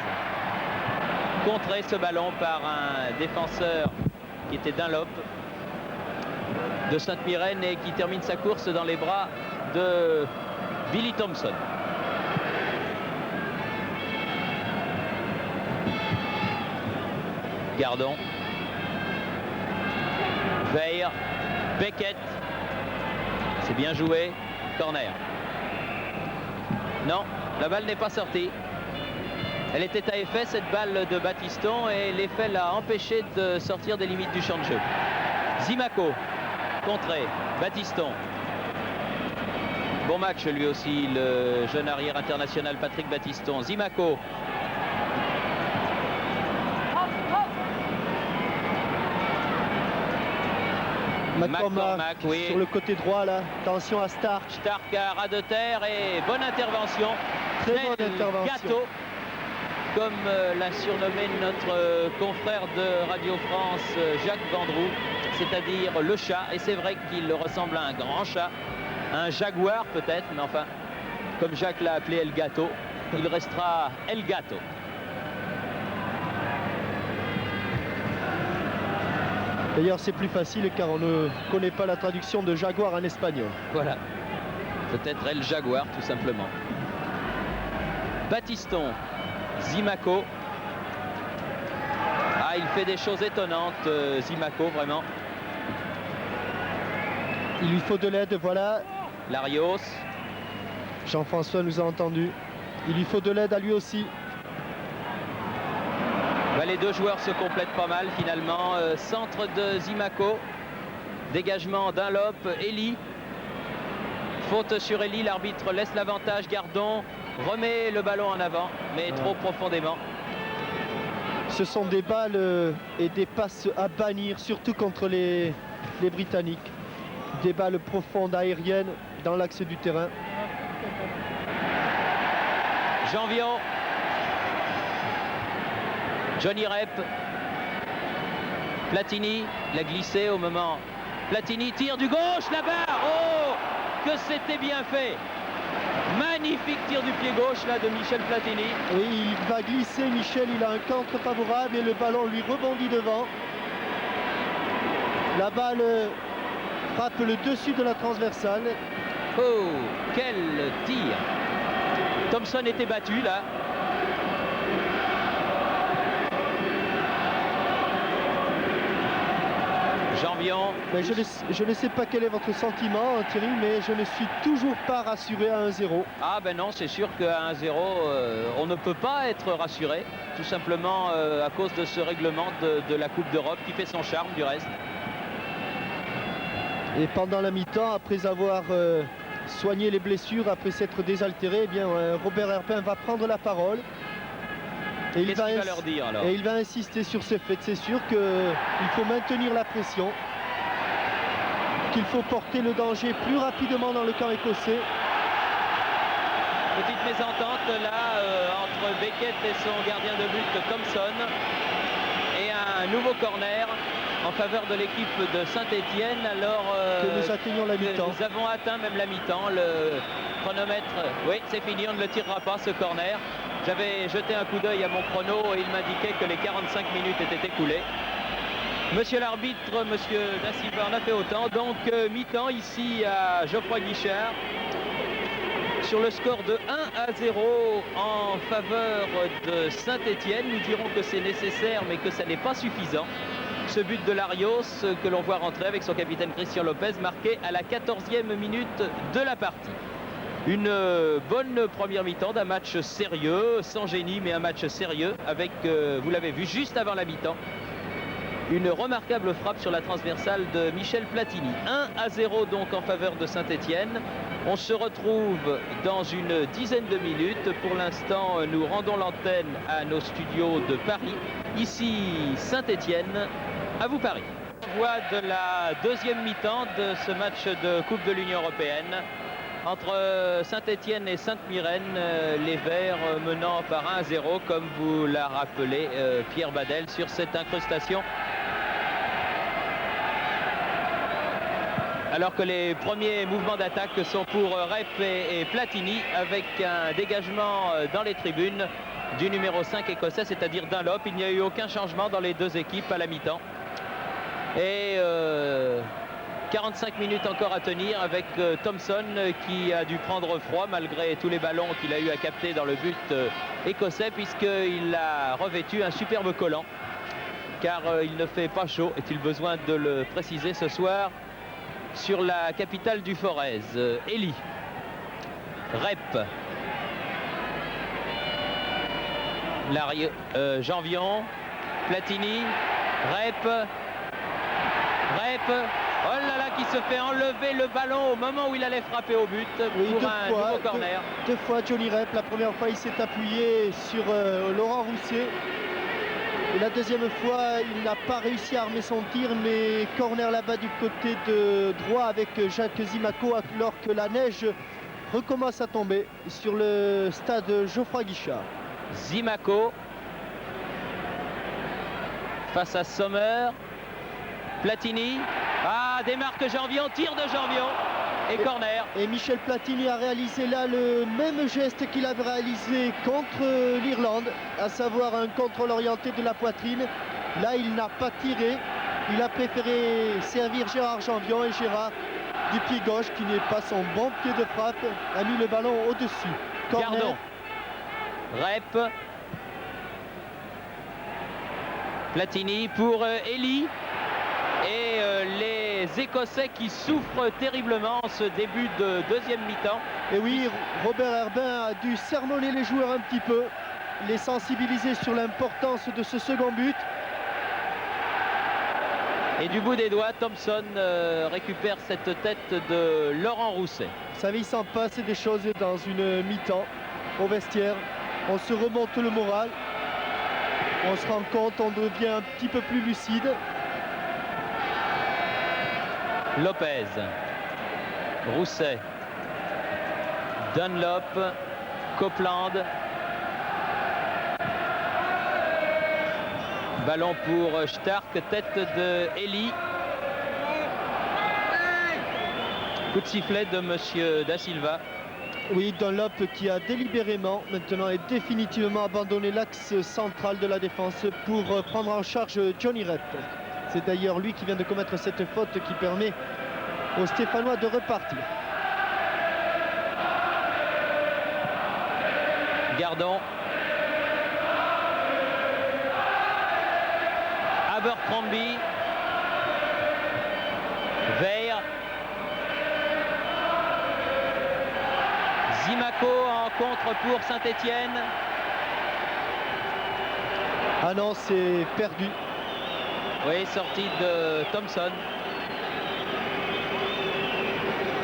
Contré ce ballon par un défenseur qui était Dunlop de Sainte-Myrène et qui termine sa course dans les bras de Billy Thompson. Gardon. Veil. Beckett. C'est bien joué. Corner. Non, la balle n'est pas sortie. Elle était à effet, cette balle de Battiston, et l'effet l'a empêché de sortir des limites du champ de jeu. Zimaco. Contré. Battiston. Bon match lui aussi, le jeune arrière international Patrick Battiston. Zimaco. McCormack, oui. Sur le côté droit là, attention à Stark. Stark à ras de terre et bonne intervention. Très bonne intervention. Gâteau, comme l'a surnommé notre confrère de Radio France, Jacques Vendroux, c'est-à-dire le chat. Et c'est vrai qu'il ressemble à un grand chat, un jaguar peut-être, mais enfin, comme Jacques l'a appelé El Gato, il restera El Gato. D'ailleurs, c'est plus facile car on ne connaît pas la traduction de jaguar en espagnol. Voilà. Peut-être El Jaguar, tout simplement. Battiston. Zimaco. Ah, il fait des choses étonnantes, Zimaco, vraiment. Il lui faut de l'aide, voilà. Larios. Jean-François nous a entendu. Il lui faut de l'aide à lui aussi. Bah, les deux joueurs se complètent pas mal finalement. Centre de Zimaco. Dégagement Dunlop. Elie. Faute sur Elie. L'arbitre laisse l'avantage. Gardon remet le ballon en avant, mais trop profondément. Ce sont des balles et des passes à bannir, surtout contre les Britanniques. Des balles profondes aériennes dans l'axe du terrain. Janvion. Johnny Rep. Platini, il a glissé au moment. Platini tire du gauche, la barre. Oh, que c'était bien fait. Magnifique tir du pied gauche là de Michel Platini. Oui, il va glisser, Michel, il a un contre favorable et le ballon lui rebondit devant. La balle frappe le dessus de la transversale. Oh, quel tir. Thompson était battu là. Janvion. Mais je ne sais pas quel est votre sentiment, Thierry, mais je ne suis toujours pas rassuré à 1-0. Ah ben non, c'est sûr qu'à 1-0, on ne peut pas être rassuré, tout simplement à cause de ce règlement de la Coupe d'Europe qui fait son charme du reste. Et pendant la mi-temps, après avoir soigné les blessures, après s'être désaltéré, eh bien, Robert Herpin va prendre la parole. Et Qu'est-ce qu'il va leur dire alors? Et il va insister sur ce fait. C'est sûr qu'il faut maintenir la pression, qu'il faut porter le danger plus rapidement dans le camp écossais. Petite mésentente là entre Beckett et son gardien de but Thompson. Et un nouveau corner en faveur de l'équipe de Saint-Étienne. Alors que nous atteignons la mi-temps. Nous avons atteint même la mi-temps. Le chronomètre, oui, c'est fini, on ne le tirera pas ce corner. J'avais jeté un coup d'œil à mon chrono et il m'indiquait que les 45 minutes étaient écoulées. Monsieur l'arbitre, monsieur Da Silva en a fait autant. Donc mi-temps ici à Geoffroy Guichard. Sur le score de 1-0 en faveur de Saint-Étienne. Nous dirons que c'est nécessaire mais que ça n'est pas suffisant. Ce but de Larios que l'on voit rentrer avec son capitaine Christian Lopez, marqué à la 14e minute de la partie. Une bonne première mi-temps d'un match sérieux, sans génie mais un match sérieux avec, vous l'avez vu juste avant la mi-temps, une remarquable frappe sur la transversale de Michel Platini. 1-0 donc en faveur de Saint-Étienne. On se retrouve dans une dizaine de minutes. Pour l'instant, nous rendons l'antenne à nos studios de Paris. Ici Saint-Étienne, à vous Paris. On voit de la deuxième mi-temps de ce match de Coupe de l'Union européenne. Entre Saint-Étienne et Sainte-Myrène, les Verts menant par 1-0, comme vous l'a rappelé Pierre Badel sur cette incrustation. Alors que les premiers mouvements d'attaque sont pour Rep et Platini, avec un dégagement dans les tribunes du numéro 5 écossais, c'est-à-dire Dunlop. Il n'y a eu aucun changement dans les deux équipes à la mi-temps. Et 45 minutes encore à tenir avec Thompson qui a dû prendre froid malgré tous les ballons qu'il a eu à capter dans le but écossais, puisqu'il a revêtu un superbe collant, car il ne fait pas chaud, est-il besoin de le préciser ce soir, sur la capitale du Forez. Elie, Rep, Janvion, Platini, Rep, oh là là, qui se fait enlever le ballon au moment où il allait frapper au but pour un nouveau corner. Deux fois Johnny Rep. La première fois, il s'est appuyé sur Laurent Rousset. Et la deuxième fois, il n'a pas réussi à armer son tir, mais corner là-bas du côté de droit avec Jacques Zimaco, alors que la neige recommence à tomber sur le stade Geoffroy Guichard. Zimaco face à Sommer. Platini, démarque Janvion, tir de Janvion et corner. Et Michel Platini a réalisé là le même geste qu'il avait réalisé contre l'Irlande, à savoir un contrôle orienté de la poitrine. Là, il n'a pas tiré, il a préféré servir Gérard Janvion, et Gérard, du pied gauche, qui n'est pas son bon pied de frappe, a mis le ballon au-dessus. Gardon, Rep, Platini pour Elie. Et les Écossais qui souffrent terriblement en ce début de deuxième mi-temps. Et oui, Robert Herbin a dû sermonner les joueurs un petit peu, les sensibiliser sur l'importance de ce second but. Et du bout des doigts, Thompson récupère cette tête de Laurent Rousset. Vous savez, il s'en passe des choses dans une mi-temps au vestiaire. On se remonte le moral. On se rend compte, on devient un petit peu plus lucide. Lopez, Rousset, Dunlop, Copeland. Ballon pour Stark, tête de Elie. Coup de sifflet de monsieur Da Silva. Oui, Dunlop qui a délibérément maintenant et définitivement abandonné l'axe central de la défense pour prendre en charge Johnny Rep. C'est d'ailleurs lui qui vient de commettre cette faute qui permet aux Stéphanois de repartir. Gardon. Abercrombie. Veil. Zimaco en contre pour Saint-Étienne. Ah non, c'est perdu. Oui, sortie de Thompson.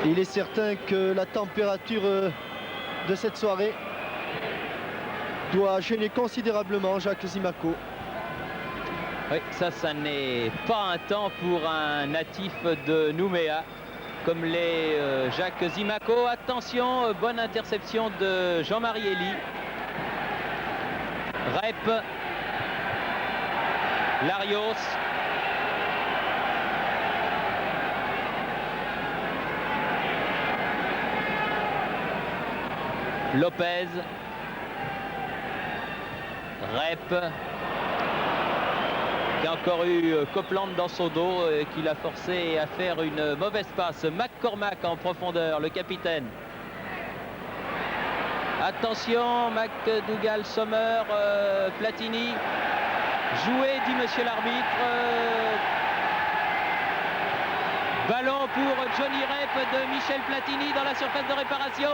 Il est certain que la température de cette soirée doit gêner considérablement Jacques Zimaco. Oui, ça n'est pas un temps pour un natif de Nouméa comme les Jacques Zimaco. Attention, bonne interception de Jean-Marie Elie. Rep. Larios. Lopez. Rep. Il y a encore eu Copeland dans son dos qui l'a forcé à faire une mauvaise passe. McCormack en profondeur, le capitaine. Attention, McDougall, Sommer, Platini. Joué, dit monsieur l'arbitre. Ballon pour Johnny Rep de Michel Platini dans la surface de réparation.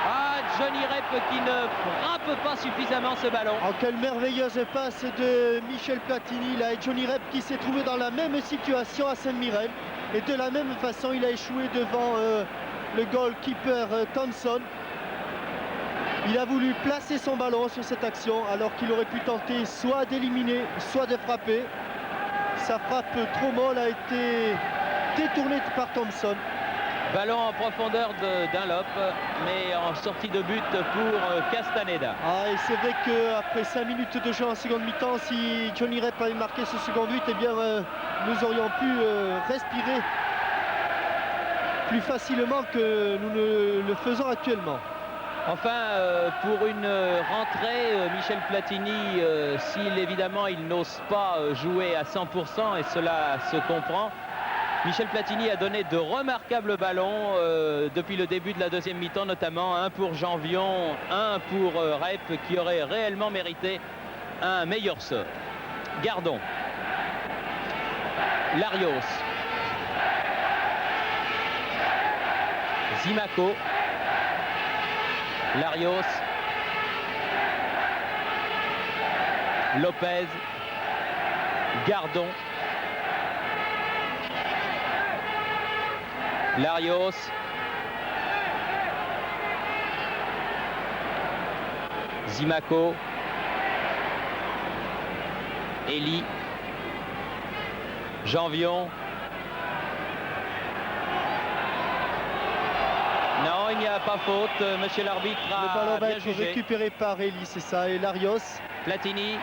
Ah, Johnny Rep qui ne frappe pas suffisamment ce ballon. Oh, quelle merveilleuse passe de Michel Platini là, et Johnny Rep qui s'est trouvé dans la même situation à Saint-Mirren. Et de la même façon, il a échoué devant le goalkeeper Thompson. Il a voulu placer son ballon sur cette action alors qu'il aurait pu tenter soit d'éliminer, soit de frapper. Sa frappe trop molle a été détournée par Thompson. Ballon en profondeur de Dunlop, mais en sortie de but pour Castaneda. Ah, et c'est vrai qu'après 5 minutes de jeu en seconde mi-temps, si Johnny Rep avait marqué ce second but, eh bien, nous aurions pu respirer plus facilement que nous ne le faisons actuellement. Enfin, pour une rentrée, Michel Platini, s'il évidemment il n'ose pas jouer à 100%, et cela se comprend, Michel Platini a donné de remarquables ballons depuis le début de la deuxième mi-temps, notamment un pour Janvion, un pour Rep, qui aurait réellement mérité un meilleur sort. Gardon. Larios. Zimaco. Larios. Lopez. Gardon. Larios. Zimaco. Elie. Janvion. Non, il n'y a pas faute. Monsieur l'arbitre Le ballon a va bien être jugé. récupéré par Elie, c'est ça, et Larios. Platini.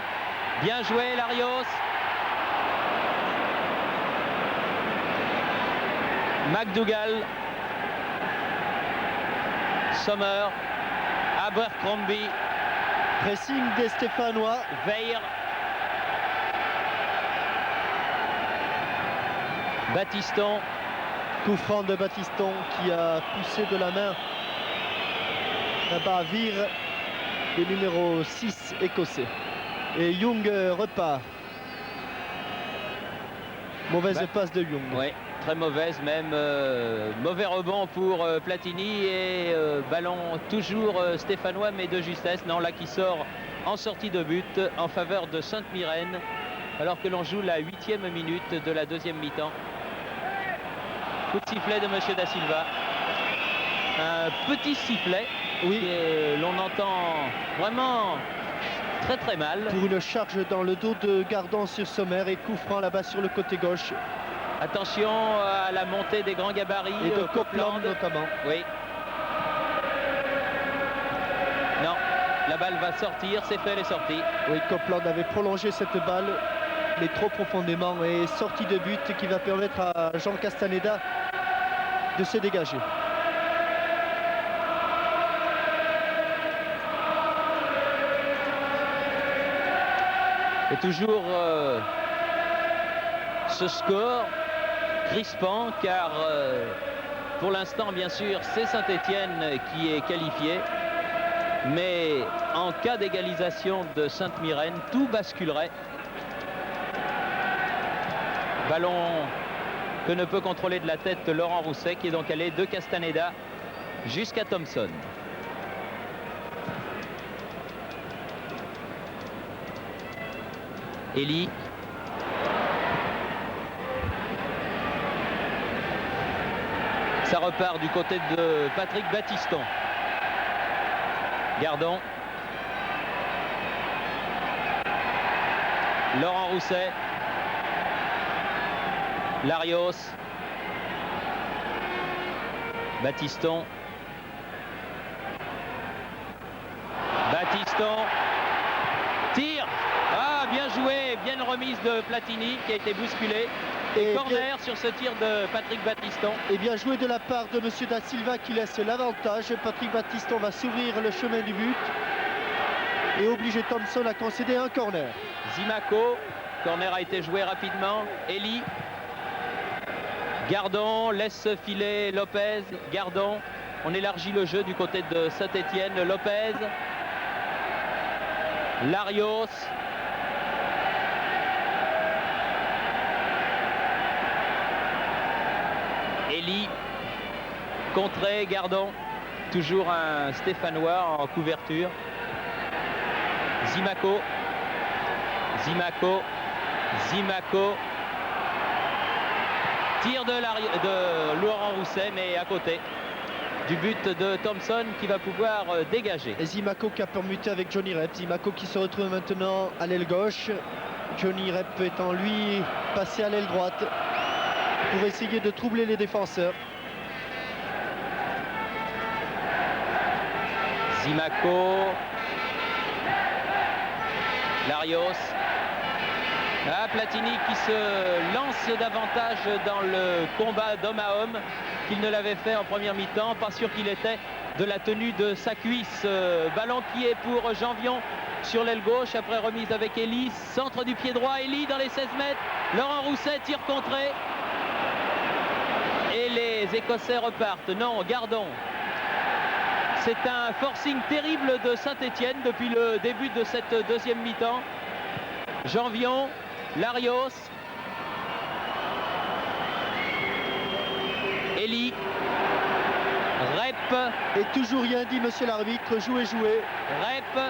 Bien joué, Larios. McDougall. Sommer. Abercrombie. Pressing des Stéphanois. Veil. Battiston. Coup franc de Battiston qui a poussé de la main là-bas Vire, le numéro 6 écossais. Et Young repart. Mauvaise passe de Young. Oui, très mauvaise même. Mauvais rebond pour Platini et ballon toujours stéphanois mais de justesse. Non, là qui sort en sortie de but en faveur de Sainte-Mirren alors que l'on joue la 8e minute de la deuxième mi-temps. Coup de sifflet de monsieur Da Silva. Un petit sifflet. Oui. L'on entend vraiment très très mal. Pour une charge dans le dos de Gardon sur Sommer et coup franc là-bas sur le côté gauche. Attention à la montée des grands gabarits. Et de Copeland notamment. Oui. Non, la balle va sortir, c'est fait, elle est sortie. Oui, Copeland avait prolongé cette balle, mais trop profondément, et sortie de but qui va permettre à Jean Castaneda de se dégager. Et toujours ce score crispant, car pour l'instant, bien sûr, c'est Saint-Étienne qui est qualifié. Mais en cas d'égalisation de Sainte-Myrène, tout basculerait. Ballon que ne peut contrôler de la tête Laurent Rousset, qui est donc allé de Castaneda jusqu'à Thompson. Elie. Ça repart du côté de Patrick Battiston. Gardon. Laurent Rousset. Larios. Battiston. Battiston. Tire. Ah, bien joué, bien remise de Platini qui a été bousculé. Et corner sur ce tir de Patrick Battiston. Et bien joué de la part de M. Da Silva qui laisse l'avantage. Patrick Battiston va s'ouvrir le chemin du but et obliger Thompson à concéder un corner. Zimaco, corner a été joué rapidement. Elie. Gardon laisse filer Lopez. Gardon, on élargit le jeu du côté de Saint-Étienne. Lopez. Larios. Elie. Contré, Gardon. Toujours un Stéphanois en couverture. Zimaco. Zimaco. Zimaco. Tir de Laurent Rousset, mais à côté du but de Thompson qui va pouvoir dégager. Et Zimaco qui a permuté avec Johnny Rep. Zimaco qui se retrouve maintenant à l'aile gauche. Johnny Rep étant lui passé à l'aile droite pour essayer de troubler les défenseurs. Zimaco. Larios. Ah, Platini qui se lance davantage dans le combat d'homme à homme qu'il ne l'avait fait en première mi-temps. Pas sûr qu'il était de la tenue de sa cuisse. Ballon qui est pour Janvion sur l'aile gauche. Après remise avec Elie. Centre du pied droit. Elie dans les 16 mètres. Laurent Rousset, tir contré. Et les Écossais repartent. Non, Gardon. C'est un forcing terrible de Saint-Étienne depuis le début de cette deuxième mi-temps. Janvion. Larios. Elie. Rep. Et toujours rien dit, monsieur l'arbitre. Jouez, jouez. Rep.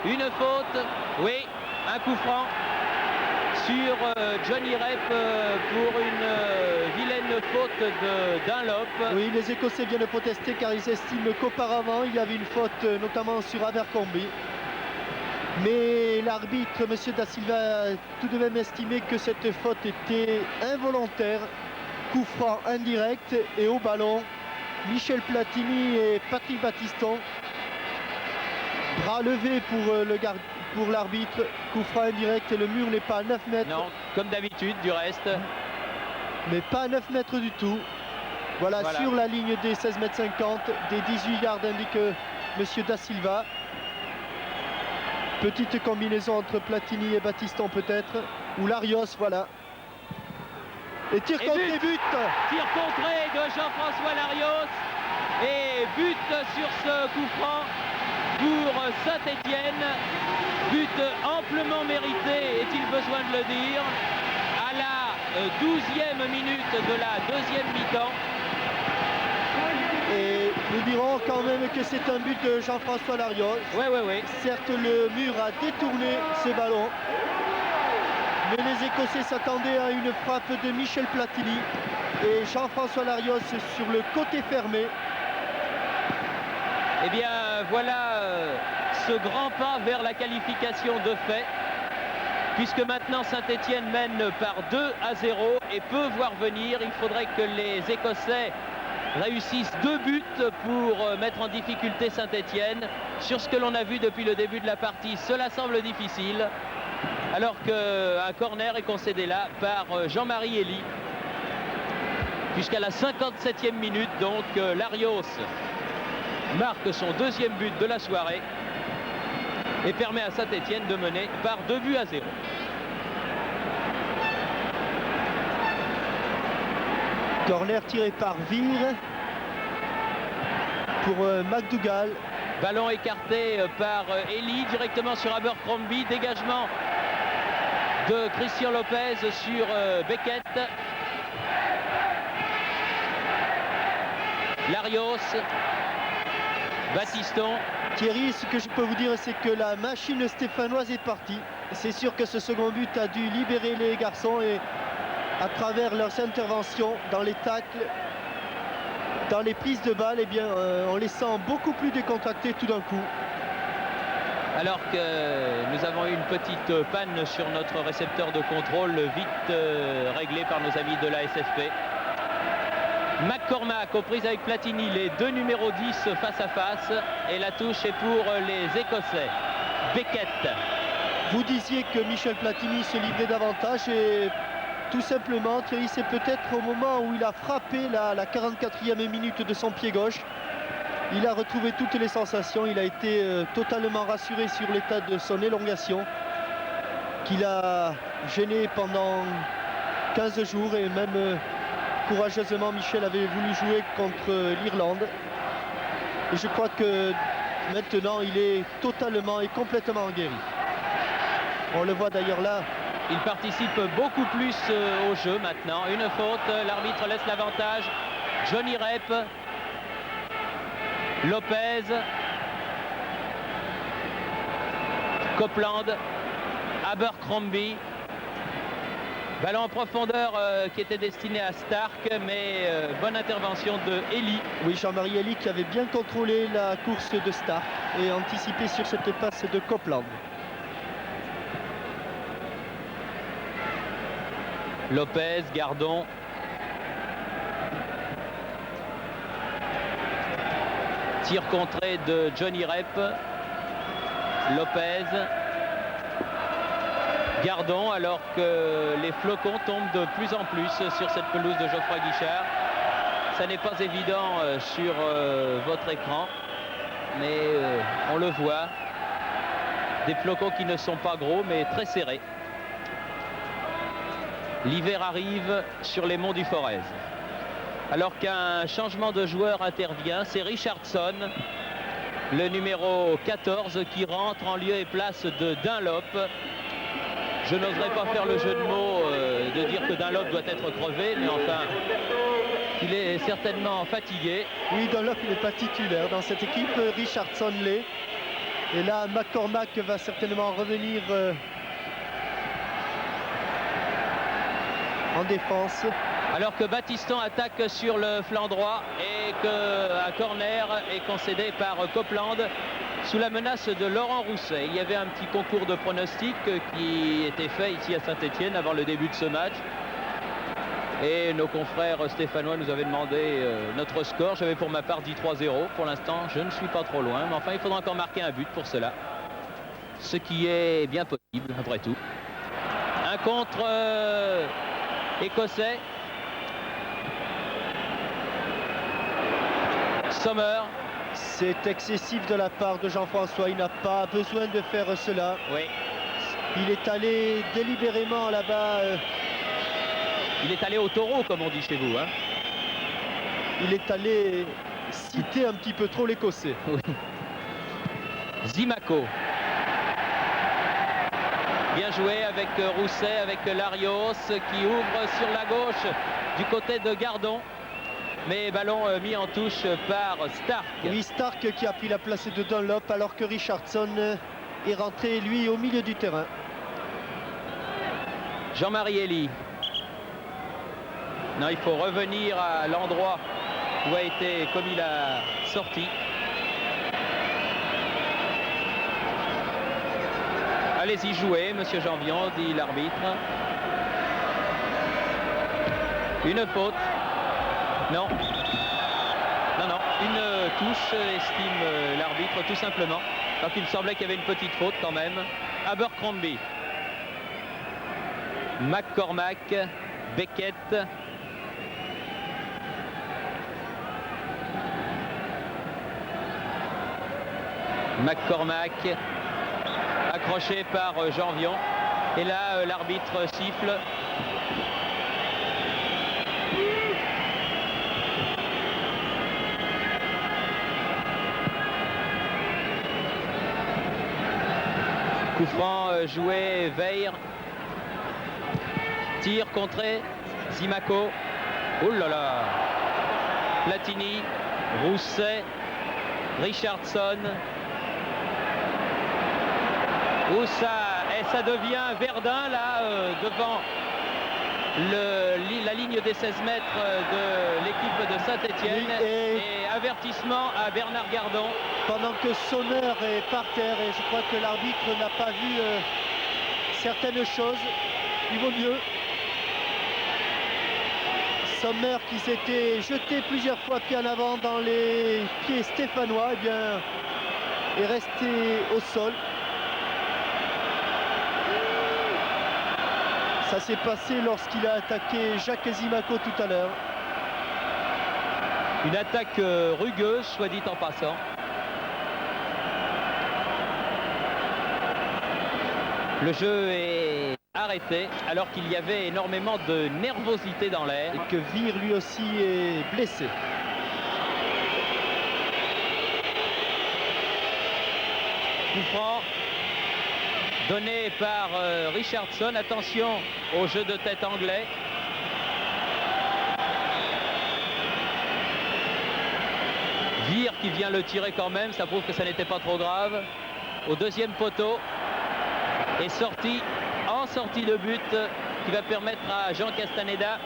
Une faute. Oui, un coup franc sur Johnny Rep pour une vilaine faute de Dunlop. Oui, les Écossais viennent protester car ils estiment qu'auparavant il y avait une faute notamment sur Abercrombie. Mais l'arbitre, M. Da Silva, a tout de même estimé que cette faute était involontaire. Coup franc indirect et au ballon, Michel Platini et Patrick Battiston. Bras levé pour l'arbitre. Coup franc indirect et le mur n'est pas à 9 mètres. Non, comme d'habitude du reste. Mais pas à 9 mètres du tout. Voilà. Sur la ligne des 16 mètres 50, des 18 yards indique M. Da Silva. Petite combinaison entre Platini et Battiston peut-être. Ou Larios, voilà. Et tir contré, but. Tir contré de Jean-François Larios. Et but sur ce coup franc pour Saint-Étienne. But amplement mérité, est-il besoin de le dire, à la 12e minute de la deuxième mi-temps. Et nous dirons quand même que c'est un but de Jean-François Larios. Oui. Certes, le mur a détourné ce ballon, mais les Écossais s'attendaient à une frappe de Michel Platini et Jean-François Larios sur le côté fermé. Eh bien, voilà ce grand pas vers la qualification de fait, puisque maintenant Saint-Étienne mène par 2-0 et peut voir venir. Il faudrait que les Écossais réussissent 2 buts pour mettre en difficulté Saint-Étienne. Sur ce que l'on a vu depuis le début de la partie, cela semble difficile, alors qu'un corner est concédé là par Jean-Marie Elie, puisqu'à la 57e minute, donc, Larios marque son 2e but de la soirée et permet à Saint-Étienne de mener par 2-0. Corner tiré par Vingre pour McDougall. Ballon écarté par Elie directement sur Abercrombie. Dégagement de Christian Lopez sur Beckett. Larios, Battiston. Thierry, ce que je peux vous dire, c'est que la machine stéphanoise est partie. C'est sûr que ce second but a dû libérer les garçons et à travers leurs interventions dans les tacles, dans les prises de balles, eh bien, on les sent beaucoup plus décontractés tout d'un coup. Alors que nous avons eu une petite panne sur notre récepteur de contrôle, vite réglé par nos amis de la SFP. McCormack aux prises avec Platini, les 2 numéros 10 face à face, et la touche est pour les Écossais. Beckett. Vous disiez que Michel Platini se livrait davantage et tout simplement, Thierry, c'est peut-être au moment où il a frappé la 44e minute de son pied gauche. Il a retrouvé toutes les sensations, il a été totalement rassuré sur l'état de son élongation, qu'il a gêné pendant 15 jours et même courageusement Michel avait voulu jouer contre l'Irlande. Et je crois que maintenant il est totalement et complètement guéri. On le voit d'ailleurs là. Il participe beaucoup plus au jeu maintenant. Une faute, l'arbitre laisse l'avantage. Johnny Rep, Lopez, Copeland, Abercrombie. Ballon en profondeur qui était destiné à Stark, mais bonne intervention de Elie. Oui, Jean-Marie Elie qui avait bien contrôlé la course de Stark et anticipé sur cette passe de Copeland. Lopez, Gardon. Tir contré de Johnny Rep. Lopez. Gardon, alors que les flocons tombent de plus en plus sur cette pelouse de Geoffroy Guichard. Ça n'est pas évident sur votre écran, mais on le voit. Des flocons qui ne sont pas gros, mais très serrés. L'hiver arrive sur les monts du Forez. Alors qu'un changement de joueur intervient, c'est Richardson, le numéro 14, qui rentre en lieu et place de Dunlop. Je n'oserais pas faire le jeu de mots de dire que Dunlop doit être crevé, mais enfin, il est certainement fatigué. Oui, Dunlop, il n'est pas titulaire dans cette équipe, Richardson l'est. Et là, McCormack va certainement revenir en défense. Alors que Battiston attaque sur le flanc droit et qu'un corner est concédé par Copeland sous la menace de Laurent Rousset. Il y avait un petit concours de pronostics qui était fait ici à Saint-Étienne avant le début de ce match. Et nos confrères stéphanois nous avaient demandé notre score. J'avais pour ma part dit 3-0. Pour l'instant, je ne suis pas trop loin. Mais enfin, il faudra encore marquer un but pour cela. Ce qui est bien possible, après tout. Un contre écossais. Sommer. C'est excessif de la part de Jean-François. Il n'a pas besoin de faire cela. Oui. Il est allé délibérément là-bas. Il est allé au taureau, comme on dit chez vous. Hein. Il est allé citer un petit peu trop l'Écossais. Oui. Zimaco. Bien joué avec Rousset, avec Larios qui ouvre sur la gauche du côté de Gardon. Mais ballon mis en touche par Stark. Oui, Stark qui a pris la place de Dunlop alors que Richardson est rentré, lui, au milieu du terrain. Jean-Marie Elie. Non, il faut revenir à l'endroit où a été, comme il a sorti. Allez-y, jouez, monsieur Janvion, dit l'arbitre. Une faute. Non. Non, non. Une touche, estime l'arbitre, tout simplement. Alors qu'il me semblait qu'il y avait une petite faute quand même. Abercrombie. McCormack. Beckett. McCormack. Accroché par Janvion. Et là, l'arbitre siffle. Coup franc joué, Veir. Tir contré, Zimaco. Oh là là. Platini, Rousset, Richardson. Oh ça, et ça devient Verdun là devant la ligne des 16 mètres de l'équipe de Saint-Étienne. Oui, et avertissement à Bernard Gardon. Pendant que Sommer est par terre, et je crois que l'arbitre n'a pas vu certaines choses, il vaut mieux. Sommer qui s'était jeté plusieurs fois pied en avant dans les pieds stéphanois, eh bien, est resté au sol. Ça s'est passé lorsqu'il a attaqué Jacques Zimaco tout à l'heure. Une attaque rugueuse, soit dit en passant. Le jeu est arrêté alors qu'il y avait énormément de nervosité dans l'air. Et que Veir lui aussi est blessé. Coup franc donné par Richardson. Attention au jeu de tête anglais. Veir qui vient le tirer quand même, ça prouve que ça n'était pas trop grave. Au deuxième poteau. Et sorti, en sortie de but, qui va permettre à Jean Castaneda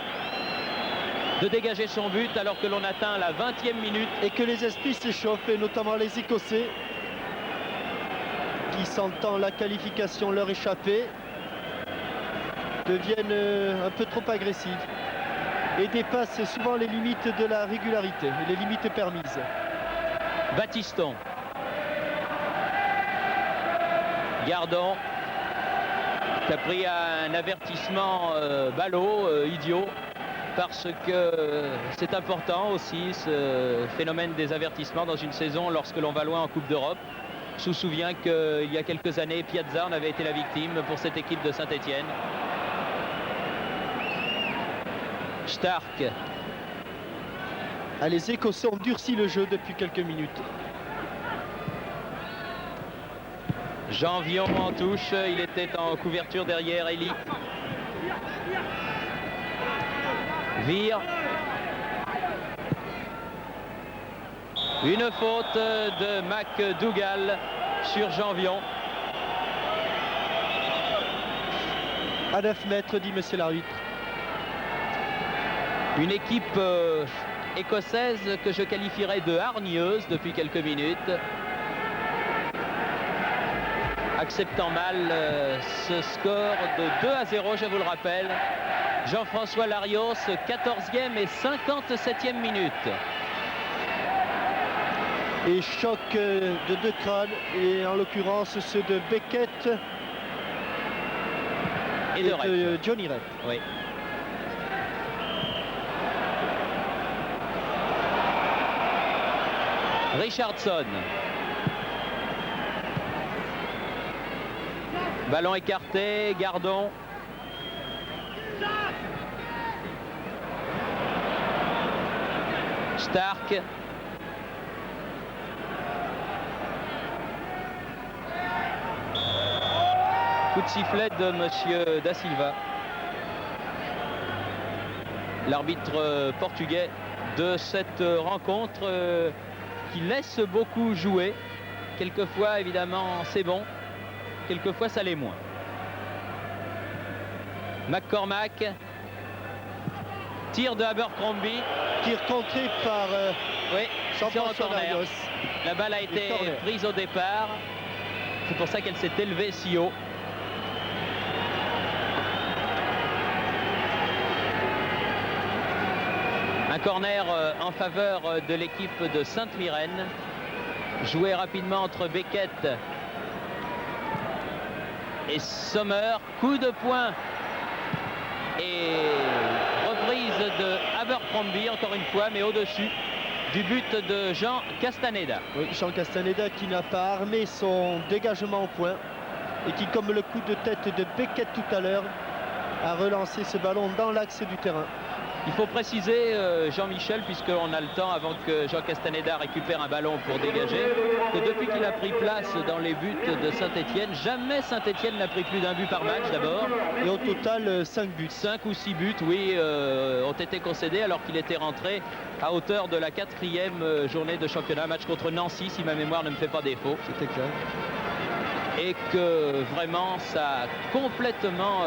de dégager son but alors que l'on atteint la 20e minute. Et que les esprits s'échauffent, et notamment les Écossais, qui sentant la qualification leur échapper, deviennent un peu trop agressifs et dépassent souvent les limites de la régularité, les limites permises. Battiston. Gardon qui a pris un avertissement ballot, idiot, parce que c'est important aussi ce phénomène des avertissements dans une saison lorsque l'on va loin en Coupe d'Europe. Je me souviens qu'il y a quelques années, Piazza en avait été la victime pour cette équipe de Saint-Étienne. Stark. Ah, les Écossais ont durci le jeu depuis quelques minutes. Janvion en touche, il était en couverture derrière Elie. Veir. Une faute de McDougall sur Janvion. À 9 mètres, dit monsieur l'arbitre. Une équipe écossaise que je qualifierais de hargneuse depuis quelques minutes. Acceptant mal ce score de 2-0, je vous le rappelle. Jean-François Larios, 14e et 57e minute. Et choc de deux crânes, et en l'occurrence ceux de Beckett et de Johnny Rep. Oui. Richardson. Ballon écarté, Gardon. Stark. Coup de sifflet de monsieur Da Silva. L'arbitre portugais de cette rencontre qui laisse beaucoup jouer. Quelquefois, évidemment, c'est bon. Quelquefois, ça l'est moins. McCormack. Tir de Abercrombie. Tir contré par Jean-François Larios. La balle a été prise au départ. C'est pour ça qu'elle s'est élevée si haut. corner en faveur de l'équipe de Sainte-Myrène. Joué rapidement entre Beckett et Sommer. Coup de poing et reprise de Abercrombie encore une fois, mais au-dessus du but de Jean Castaneda. Oui, Jean Castaneda qui n'a pas armé son dégagement au point et qui, comme le coup de tête de Beckett tout à l'heure, a relancé ce ballon dans l'axe du terrain. Il faut préciser, Jean-Michel, puisqu'on a le temps avant que Jean Castaneda récupère un ballon pour dégager, que depuis qu'il a pris place dans les buts de Saint-Étienne, jamais Saint-Étienne n'a pris plus d'un but par match d'abord. Et au total, 5 buts. 5 ou 6 buts, oui, ont été concédés alors qu'il était rentré à hauteur de la 4e journée de championnat, match contre Nancy, si ma mémoire ne me fait pas défaut. C'est exact. Et que vraiment, ça a complètement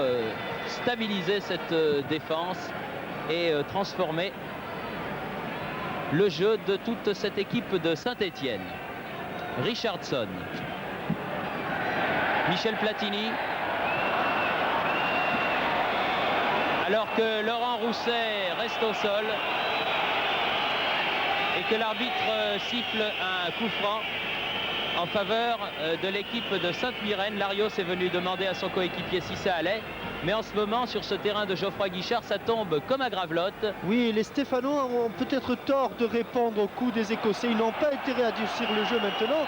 stabilisé cette défense et transformer le jeu de toute cette équipe de Saint-Étienne. Richardson, Michel Platini, alors que Laurent Rousset reste au sol et que l'arbitre siffle un coup franc en faveur de l'équipe de Sainte-Myrène. Larios est venu demander à son coéquipier si ça allait. Mais en ce moment, sur ce terrain de Geoffroy Guichard, ça tombe comme à Gravelotte. Oui, les Stéphanois ont peut-être tort de répondre au coup des Écossais. Ils n'ont pas intérêt à durcir le jeu maintenant.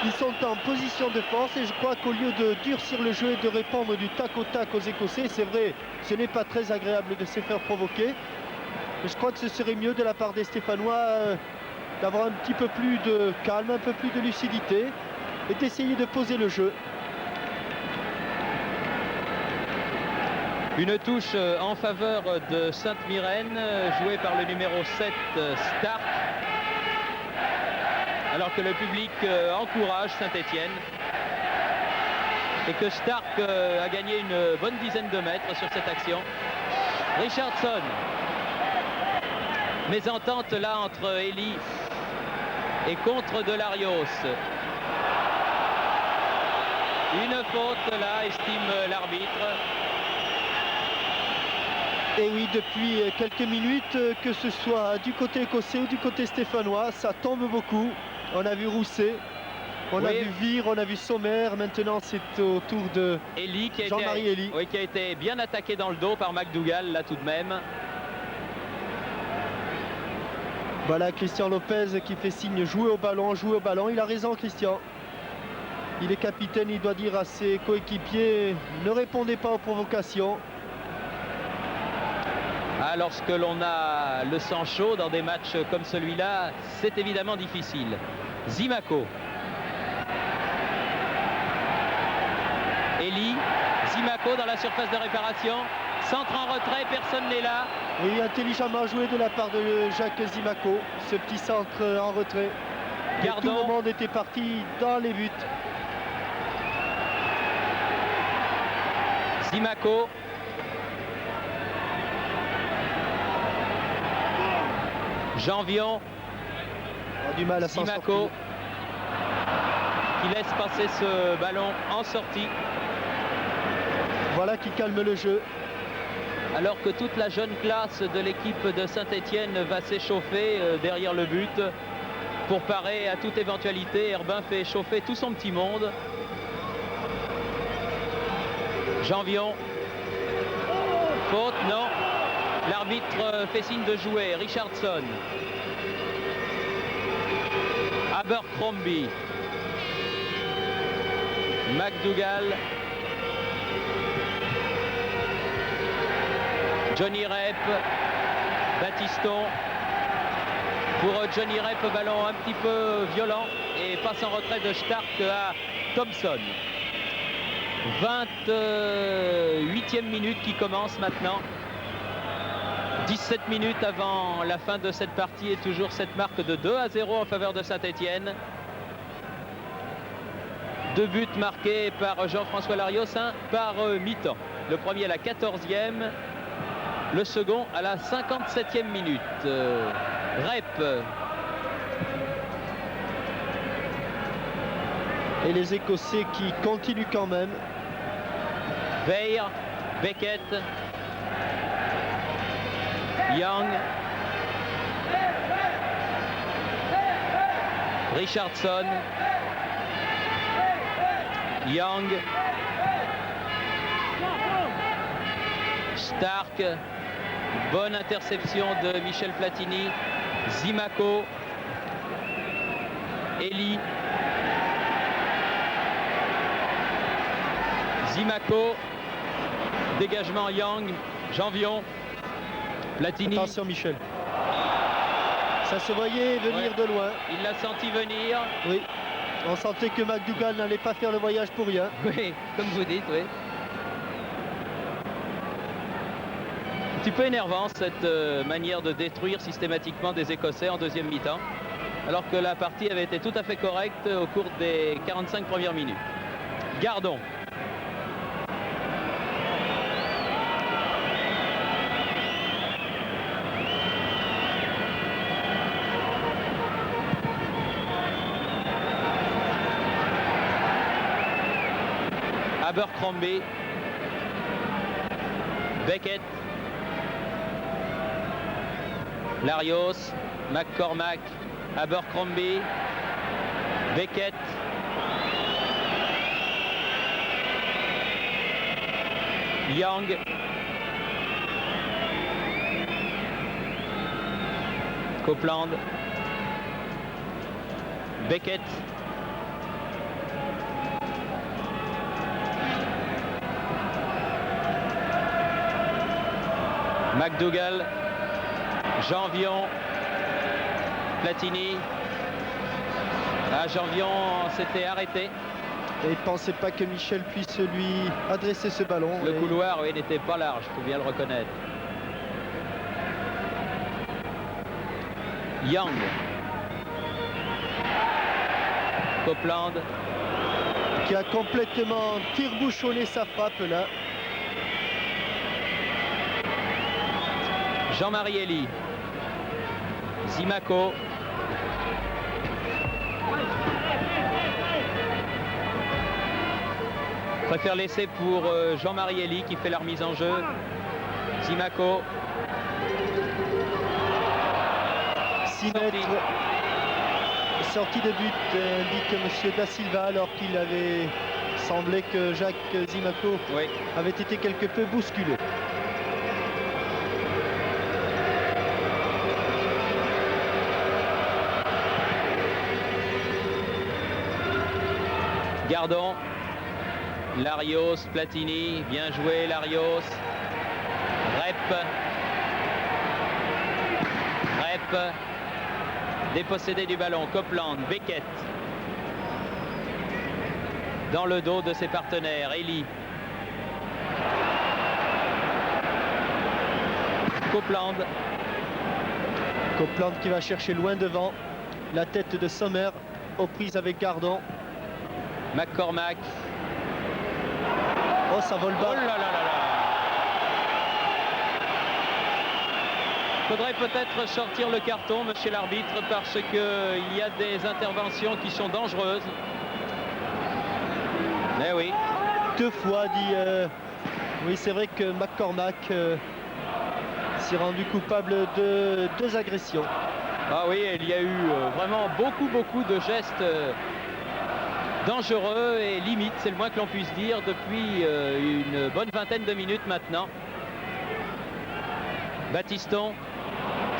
Ils sont en position de force et je crois qu'au lieu de durcir le jeu et de répondre du tac au tac aux Écossais, c'est vrai, ce n'est pas très agréable de se faire provoquer. Mais je crois que ce serait mieux de la part des Stéphanois d'avoir un petit peu plus de calme, un peu plus de lucidité et d'essayer de poser le jeu. Une touche en faveur de Sainte-Myrène, jouée par le numéro 7, Stark. Alors que le public encourage Saint-Étienne. Et que Stark a gagné une bonne dizaine de mètres sur cette action. Richardson. Mésentente là entre Elie et contre de Larios. Une faute là, estime l'arbitre. Et oui, depuis quelques minutes, que ce soit du côté écossais ou du côté stéphanois, ça tombe beaucoup. On a vu Rousset, on a vu Vire, on a vu Sommer. Maintenant, c'est au tour de Jean-Marie Elie. Oui, qui a été bien attaqué dans le dos par McDougall, là tout de même. Voilà Christian Lopez qui fait signe jouer au ballon, jouer au ballon. Il a raison, Christian. Il est capitaine, il doit dire à ses coéquipiers, ne répondez pas aux provocations. Ah, lorsque l'on a le sang chaud dans des matchs comme celui-là, c'est évidemment difficile. Zimaco. Elie. Zimaco dans la surface de réparation. Centre en retrait, personne n'est là. Oui, intelligemment joué de la part de Jacques Zimaco. Ce petit centre en retrait. Tout le monde était parti dans les buts. Zimaco. Janvion, du mal à Zimaco qui laisse passer ce ballon en sortie. Voilà qui calme le jeu. Alors que toute la jeune classe de l'équipe de Saint-Étienne va s'échauffer derrière le but pour parer à toute éventualité. Herbin fait chauffer tout son petit monde. Janvion. Faute, non. L'arbitre fait signe de jouer. Richardson. Abercrombie. McDougall. Johnny Rep. Battiston. Pour Johnny Rep, ballon un petit peu violent et passe en retrait de Stark à Thompson. 28e minute qui commence maintenant. 17 minutes avant la fin de cette partie et toujours cette marque de 2-0 en faveur de Saint-Étienne. 2 buts marqués par Jean-François Larios, un par mi-temps. Le premier à la 14e, le second à la 57e minute. Rep. Et les Écossais qui continuent quand même. Weir, Beckett. Young, Richardson. Young. Stark. Bonne interception de Michel Platini. Zimaco. Elie. Zimaco. Dégagement Young. Janvion. Platini. Attention Michel. Ça se voyait venir de loin. Il l'a senti venir. Oui. On sentait que McDougall n'allait pas faire le voyage pour rien. Oui, comme vous dites, oui. Un petit peu énervant cette manière de détruire systématiquement des Écossais en deuxième mi-temps, alors que la partie avait été tout à fait correcte au cours des 45 premières minutes. Gardon. Abercrombie. Beckett. Larios. McCormack. Abercrombie. Beckett. Young. Copeland. Beckett. McDougall, Janvion, Platini. Ah, Janvion s'était arrêté. Et il ne pensait pas que Michel puisse lui adresser ce ballon. Le couloir, oui, n'était pas large, il faut bien le reconnaître. Young. Copeland. Qui a complètement tire-bouchonné sa frappe là. Jean-Marie Elie. Zimaco. Préfère laisser pour Jean-Marie Elie qui fait la remise en jeu. Zimaco. 6 mètres. Sortie de but, indique M. Da Silva, alors qu'il avait semblé que Jacques Zimaco avait été quelque peu bousculé. Gardon. Larios, Platini, bien joué Larios. Rep. Dépossédé du ballon, Copeland, Beckett. Dans le dos de ses partenaires, Elie. Copeland. Copeland qui va chercher loin devant. La tête de Sommer aux prises avec Gardon. McCormack. Oh, ça vole bas. Oh là là là là. Faudrait peut-être sortir le carton, monsieur l'arbitre, parce qu'il y a des interventions qui sont dangereuses. Mais oui. 2 fois dit... Oui, c'est vrai que McCormack s'est rendu coupable de 2 agressions. Ah oui, il y a eu vraiment beaucoup de gestes dangereux et limites, c'est le moins que l'on puisse dire, depuis une bonne vingtaine de minutes maintenant. Battiston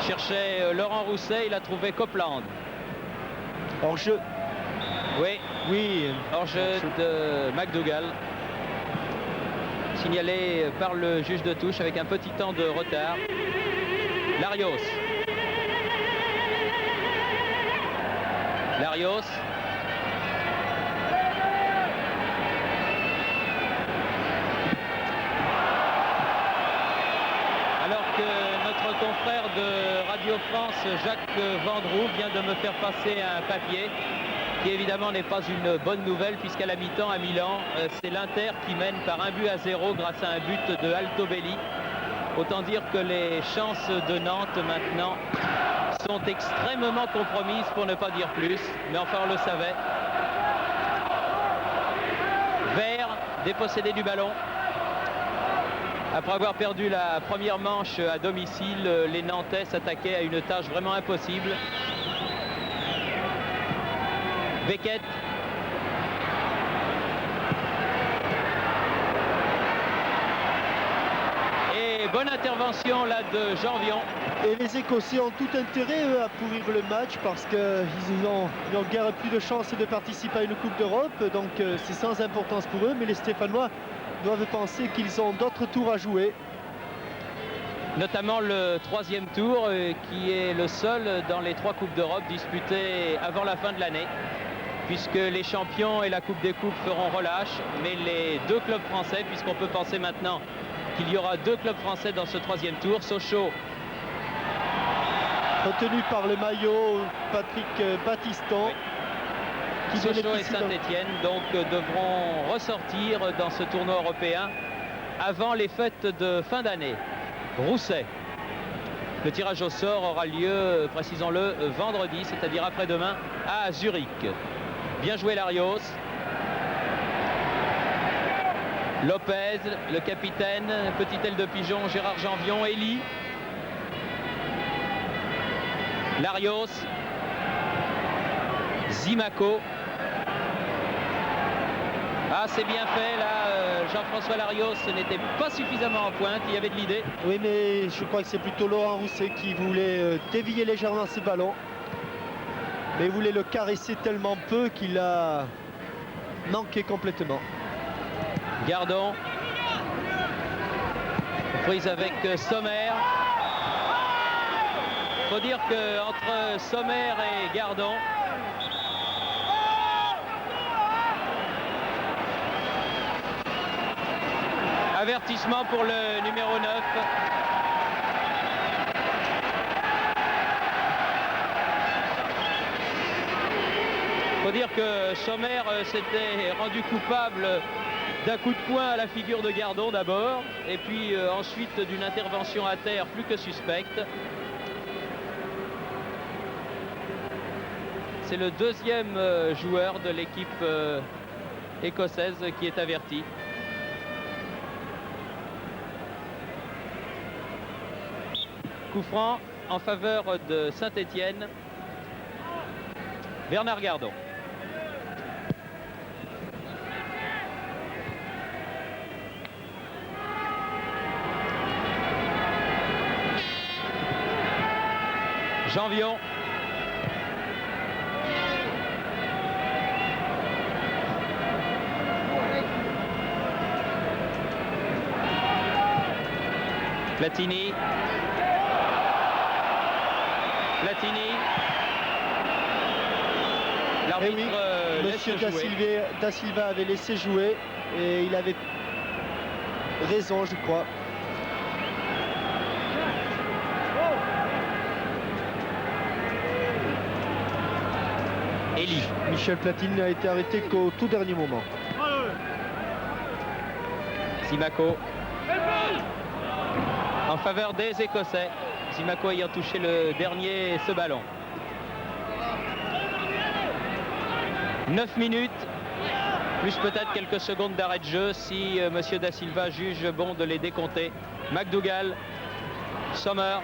cherchait Laurent Rousset, il a trouvé Copeland. Hors-jeu. Oui, hors-jeu de McDougall. Signalé par le juge de touche avec un petit temps de retard. Larios. Alors que notre confrère de Radio France, Jacques Vendroux, vient de me faire passer un papier qui évidemment n'est pas une bonne nouvelle, puisqu'à la mi-temps à Milan, c'est l'Inter qui mène par 1-0 grâce à un but de Altobelli. Autant dire que les chances de Nantes maintenant sont extrêmement compromises, pour ne pas dire plus, mais enfin on le savait. Vert, dépossédé du ballon. Après avoir perdu la première manche à domicile, les Nantais s'attaquaient à une tâche vraiment impossible. Beckett. Et bonne intervention là de Janvion. Et les Écossais ont tout intérêt, eux, à pourrir le match parce qu'ils n'ont guère plus de chance de participer à une Coupe d'Europe. Donc c'est sans importance pour eux. Mais les Stéphanois doivent penser qu'ils ont d'autres tours à jouer. Notamment le 3e tour qui est le seul dans les 3 Coupes d'Europe disputées avant la fin de l'année. Puisque les champions et la Coupe des Coupes feront relâche. Mais les 2 clubs français, puisqu'on peut penser maintenant qu'il y aura 2 clubs français dans ce 3e tour. Sochaux. Retenu par le maillot Patrick Battiston. Oui. Sochaux et Saint-Étienne donc devront ressortir dans ce tournoi européen avant les fêtes de fin d'année. Rousset. Le tirage au sort aura lieu, précisons-le, vendredi, c'est-à-dire après-demain, à Zurich. Bien joué Larios. Lopez, le capitaine, petite aile de pigeon, Gérard Janvion, Elie. Larios. Zimaco. Ah, c'est bien fait là, Jean-François Larios n'était pas suffisamment en pointe, il y avait de l'idée. Oui, mais je crois que c'est plutôt Laurent Rousset qui voulait dévier légèrement ce ballon. Mais il voulait le caresser tellement peu qu'il a manqué complètement. Gardon. Prise avec Sommer. Faut dire qu'entre Sommer et Gardon, avertissement pour le numéro 9. Faut dire que Sommer s'était rendu coupable d'un coup de poing à la figure de Gardon d'abord, et puis ensuite d'une intervention à terre plus que suspecte. C'est le 2e joueur de l'équipe écossaise qui est averti. Coup franc en faveur de Saint-Étienne. Bernard Gardon. Janvion. Platini. L'arbitre Monsieur laisse jouer. Da Silva avait laissé jouer et il avait raison, je crois. Elie. Michel Platini n'a été arrêté qu'au tout dernier moment. Zimaco. En faveur des Écossais. Zimaco ayant touché le dernier ce ballon. 9 minutes, plus peut-être quelques secondes d'arrêt de jeu si monsieur Da Silva juge bon de les décompter. McDougall, Sommer,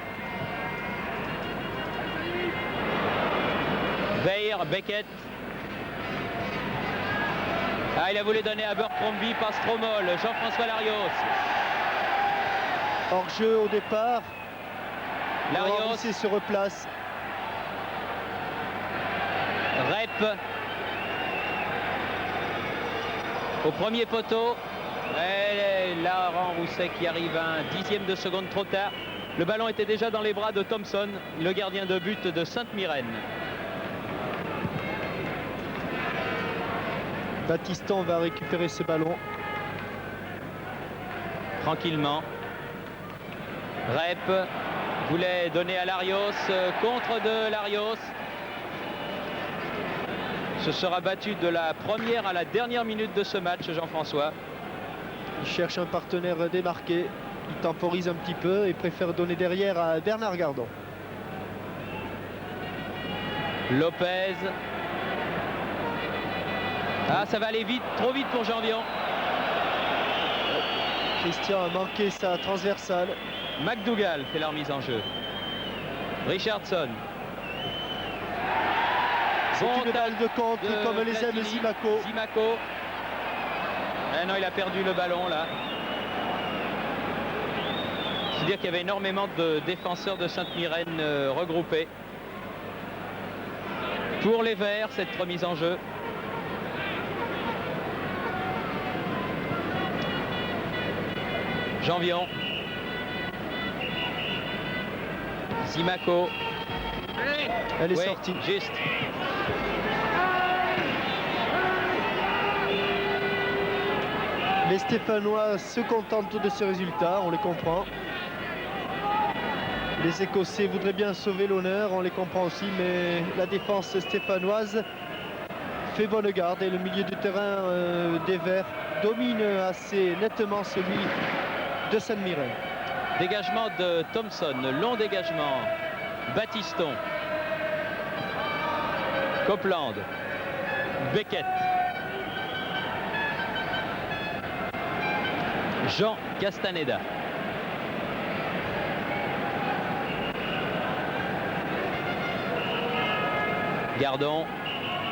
Veir, Beckett. Ah, il a voulu donner à Burcrombie, passe trop molle. Jean-François Larios. Hors jeu au départ. Larios se replace. Rep. Au premier poteau. Et Laurent Rousset qui arrive à un 10e de seconde trop tard. Le ballon était déjà dans les bras de Thompson, le gardien de but de Sainte-Myrène. Battiston va récupérer ce ballon. Tranquillement. Rep voulait donner à Larios, contre de Larios. Ce sera battu de la première à la dernière minute de ce match, Jean-François. Il cherche un partenaire démarqué. Il temporise un petit peu et préfère donner derrière à Bernard Gardon. Lopez. Ah, ça va aller vite, trop vite pour Janvion. Christian a manqué sa transversale. McDougall fait la remise en jeu. Richardson. C'est une balle de contre de comme les aime Platini. Zimaco. Zimaco. Ah non, il a perdu le ballon là. C'est-à-dire qu'il y avait énormément de défenseurs de Sainte-Myrène regroupés. Pour les Verts, cette remise en jeu. Janvion. Zimaco. Elle est Ouais, sortie. juste. Les Stéphanois se contentent de ce résultat, on les comprend. Les Écossais voudraient bien sauver l'honneur, on les comprend aussi, mais la défense stéphanoise fait bonne garde et le milieu du terrain des Verts domine assez nettement celui de Sainte-Myrène. Dégagement de Thompson, long dégagement. Battiston. Copeland. Beckett. Jean Castaneda. Gardon.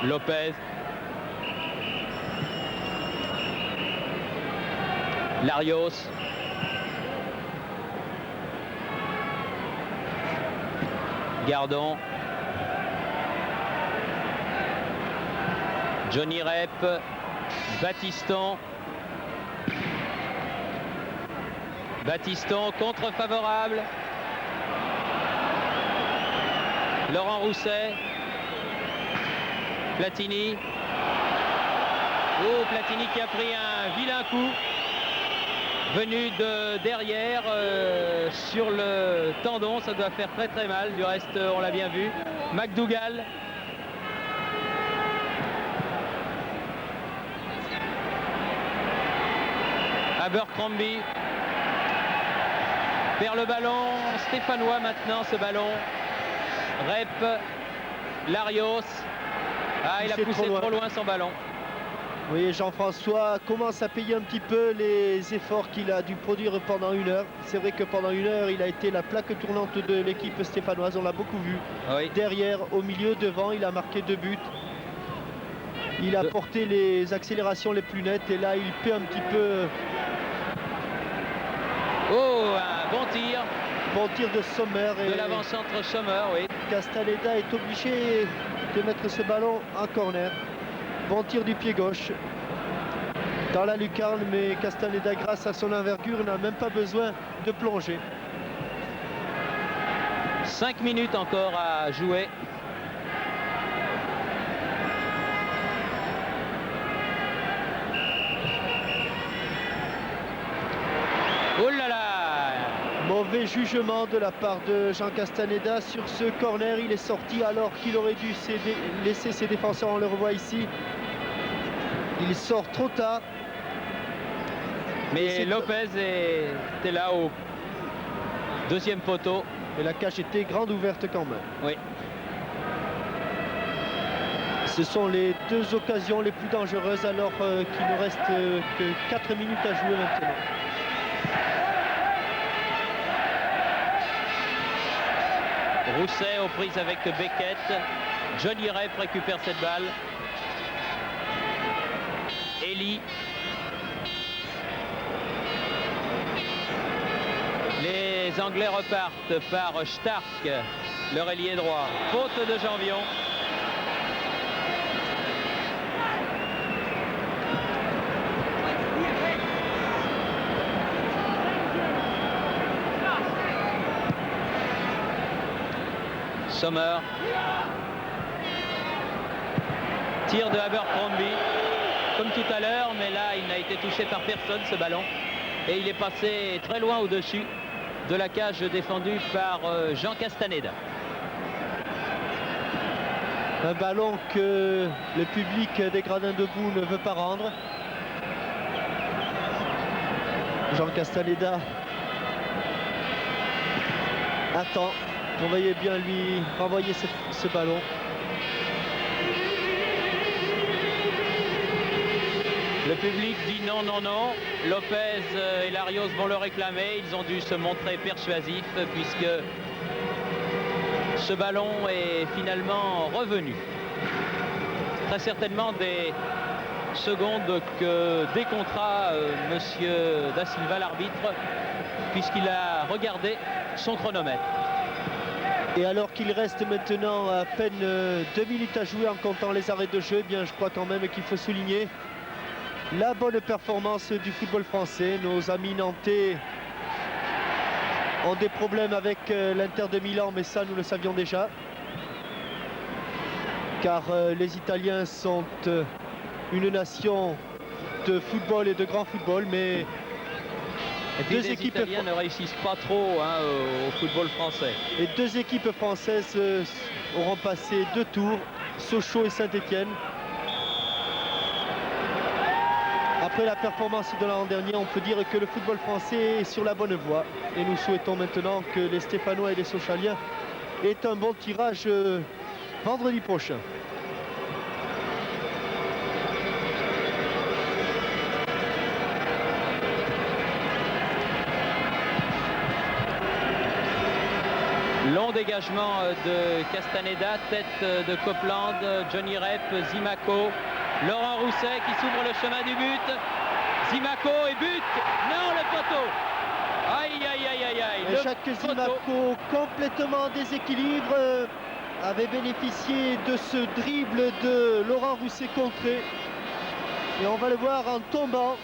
Lopez. Larios. Gardon. Johnny Rep. Battiston. Battiston, contre favorable. Laurent Rousset. Platini. Oh, Platini qui a pris un vilain coup. Venu de derrière sur le tendon, ça doit faire très très mal. Du reste, on l'a bien vu. McDougall. Abercrombie. Vers le ballon, stéphanois maintenant ce ballon. Rep, Larios. Ah, il a poussé trop loin son ballon. Oui, Jean-François commence à payer un petit peu les efforts qu'il a dû produire pendant une heure. C'est vrai que pendant une heure, il a été la plaque tournante de l'équipe stéphanoise, on l'a beaucoup vu. Oui. Derrière, au milieu, devant, il a marqué 2 buts. Il a porté les accélérations les plus nettes et là, il paie un petit peu. Oh, un bon tir. Bon tir de Sommer. De l'avant-centre Sommer, oui. Castaneda est obligé de mettre ce ballon en corner. Bon tir du pied gauche dans la lucarne, mais Castaneda, grâce à son envergure, n'a même pas besoin de plonger. 5 minutes encore à jouer. Oh là là! Mauvais jugement de la part de Jean Castaneda sur ce corner. Il est sorti alors qu'il aurait dû laisser ses défenseurs. On le revoit ici. Il sort trop tard. Mais Lopez était là au deuxième poteau. Et la cage était grande ouverte quand même. Oui. Ce sont les 2 occasions les plus dangereuses alors qu'il ne reste que 4 minutes à jouer maintenant. Rousset aux prises avec Beckett. Johnny Rep récupère cette balle. Elie. Les Anglais repartent par Stark, leur ailier droit. Faute de Janvion. Sommer. Tir de Abercrombie. Comme tout à l'heure, mais là, il n'a été touché par personne, ce ballon. Et il est passé très loin au-dessus de la cage défendue par Jean Castaneda. Un ballon que le public des Gradins debout ne veut pas rendre. Jean Castaneda attend. On voyait bien lui renvoyer ce ballon. Le public dit non, non, non. Lopez et Larios vont le réclamer. Ils ont dû se montrer persuasifs puisque ce ballon est finalement revenu. Très certainement des secondes que décomptera monsieur Da Silva, l'arbitre, puisqu'il a regardé son chronomètre. Et alors qu'il reste maintenant à peine 2 minutes à jouer en comptant les arrêts de jeu, eh bien je crois quand même qu'il faut souligner la bonne performance du football français. Nos amis nantais ont des problèmes avec l'Inter de Milan, mais ça nous le savions déjà. Car les Italiens sont une nation de football et de grand football, mais et puis les Italiens ne réussissent pas trop au football français. Et 2 équipes françaises auront passé 2 tours, Sochaux et Saint-Étienne. Après la performance de l'an dernier, on peut dire que le football français est sur la bonne voie. Et nous souhaitons maintenant que les Stéphanois et les Sochaliens aient un bon tirage vendredi prochain. Long dégagement de Castaneda, tête de Copeland, Johnny Rep, Zimaco, Laurent Rousset qui s'ouvre le chemin du but. Zimaco et but. Non, le poteau. Aïe, aïe, aïe, aïe, aïe. Jacques Zimaco, complètement déséquilibre, avait bénéficié de ce dribble de Laurent Rousset contré. Et on va le voir en tombant.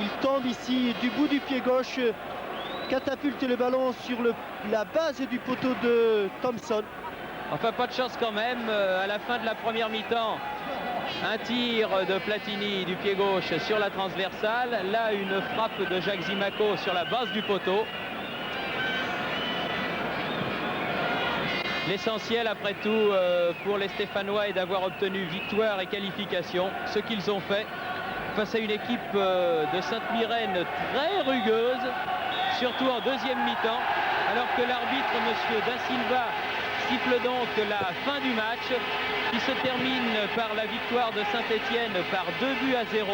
Il tombe ici du bout du pied gauche, catapulte le ballon sur la base du poteau de Thompson. Enfin, pas de chance quand même. À la fin de la première mi-temps, un tir de Platini du pied gauche sur la transversale. Là, une frappe de Jacques Zimaco sur la base du poteau. L'essentiel, après tout, pour les Stéphanois est d'avoir obtenu victoire et qualification. Ce qu'ils ont fait face à une équipe de Sainte-Myrène très rugueuse, surtout en deuxième mi-temps, alors que l'arbitre, monsieur Da Silva, siffle donc la fin du match, qui se termine par la victoire de Saint-Étienne par 2-0.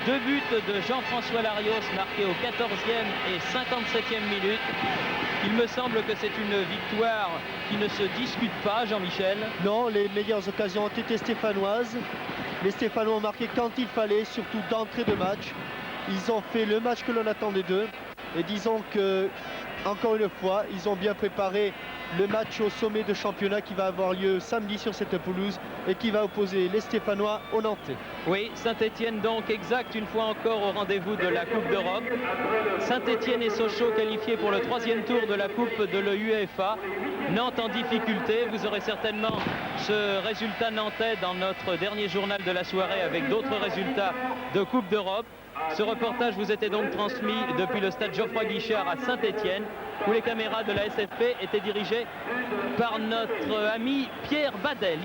2 buts de Jean-François Larios marqués au 14e et 57e minute. Il me semble que c'est une victoire qui ne se discute pas, Jean-Michel. Non, les meilleures occasions ont été stéphanoises. Les Stéphanois ont marqué quand il fallait, surtout d'entrée de match. Ils ont fait le match que l'on attendait d'eux. Et disons que, encore une fois, ils ont bien préparé le match au sommet de championnat qui va avoir lieu samedi sur cette pelouse et qui va opposer les Stéphanois aux Nantais. Oui, Saint-Étienne donc exact une fois encore au rendez-vous de la Coupe d'Europe. Saint-Étienne et Sochaux qualifiés pour le 3e tour de la Coupe de l'UEFA. Nantes en difficulté, vous aurez certainement ce résultat nantais dans notre dernier journal de la soirée avec d'autres résultats de Coupe d'Europe. Ce reportage vous était donc transmis depuis le stade Geoffroy Guichard à Saint-Étienne, où les caméras de la SFP étaient dirigées par notre ami Pierre Badel.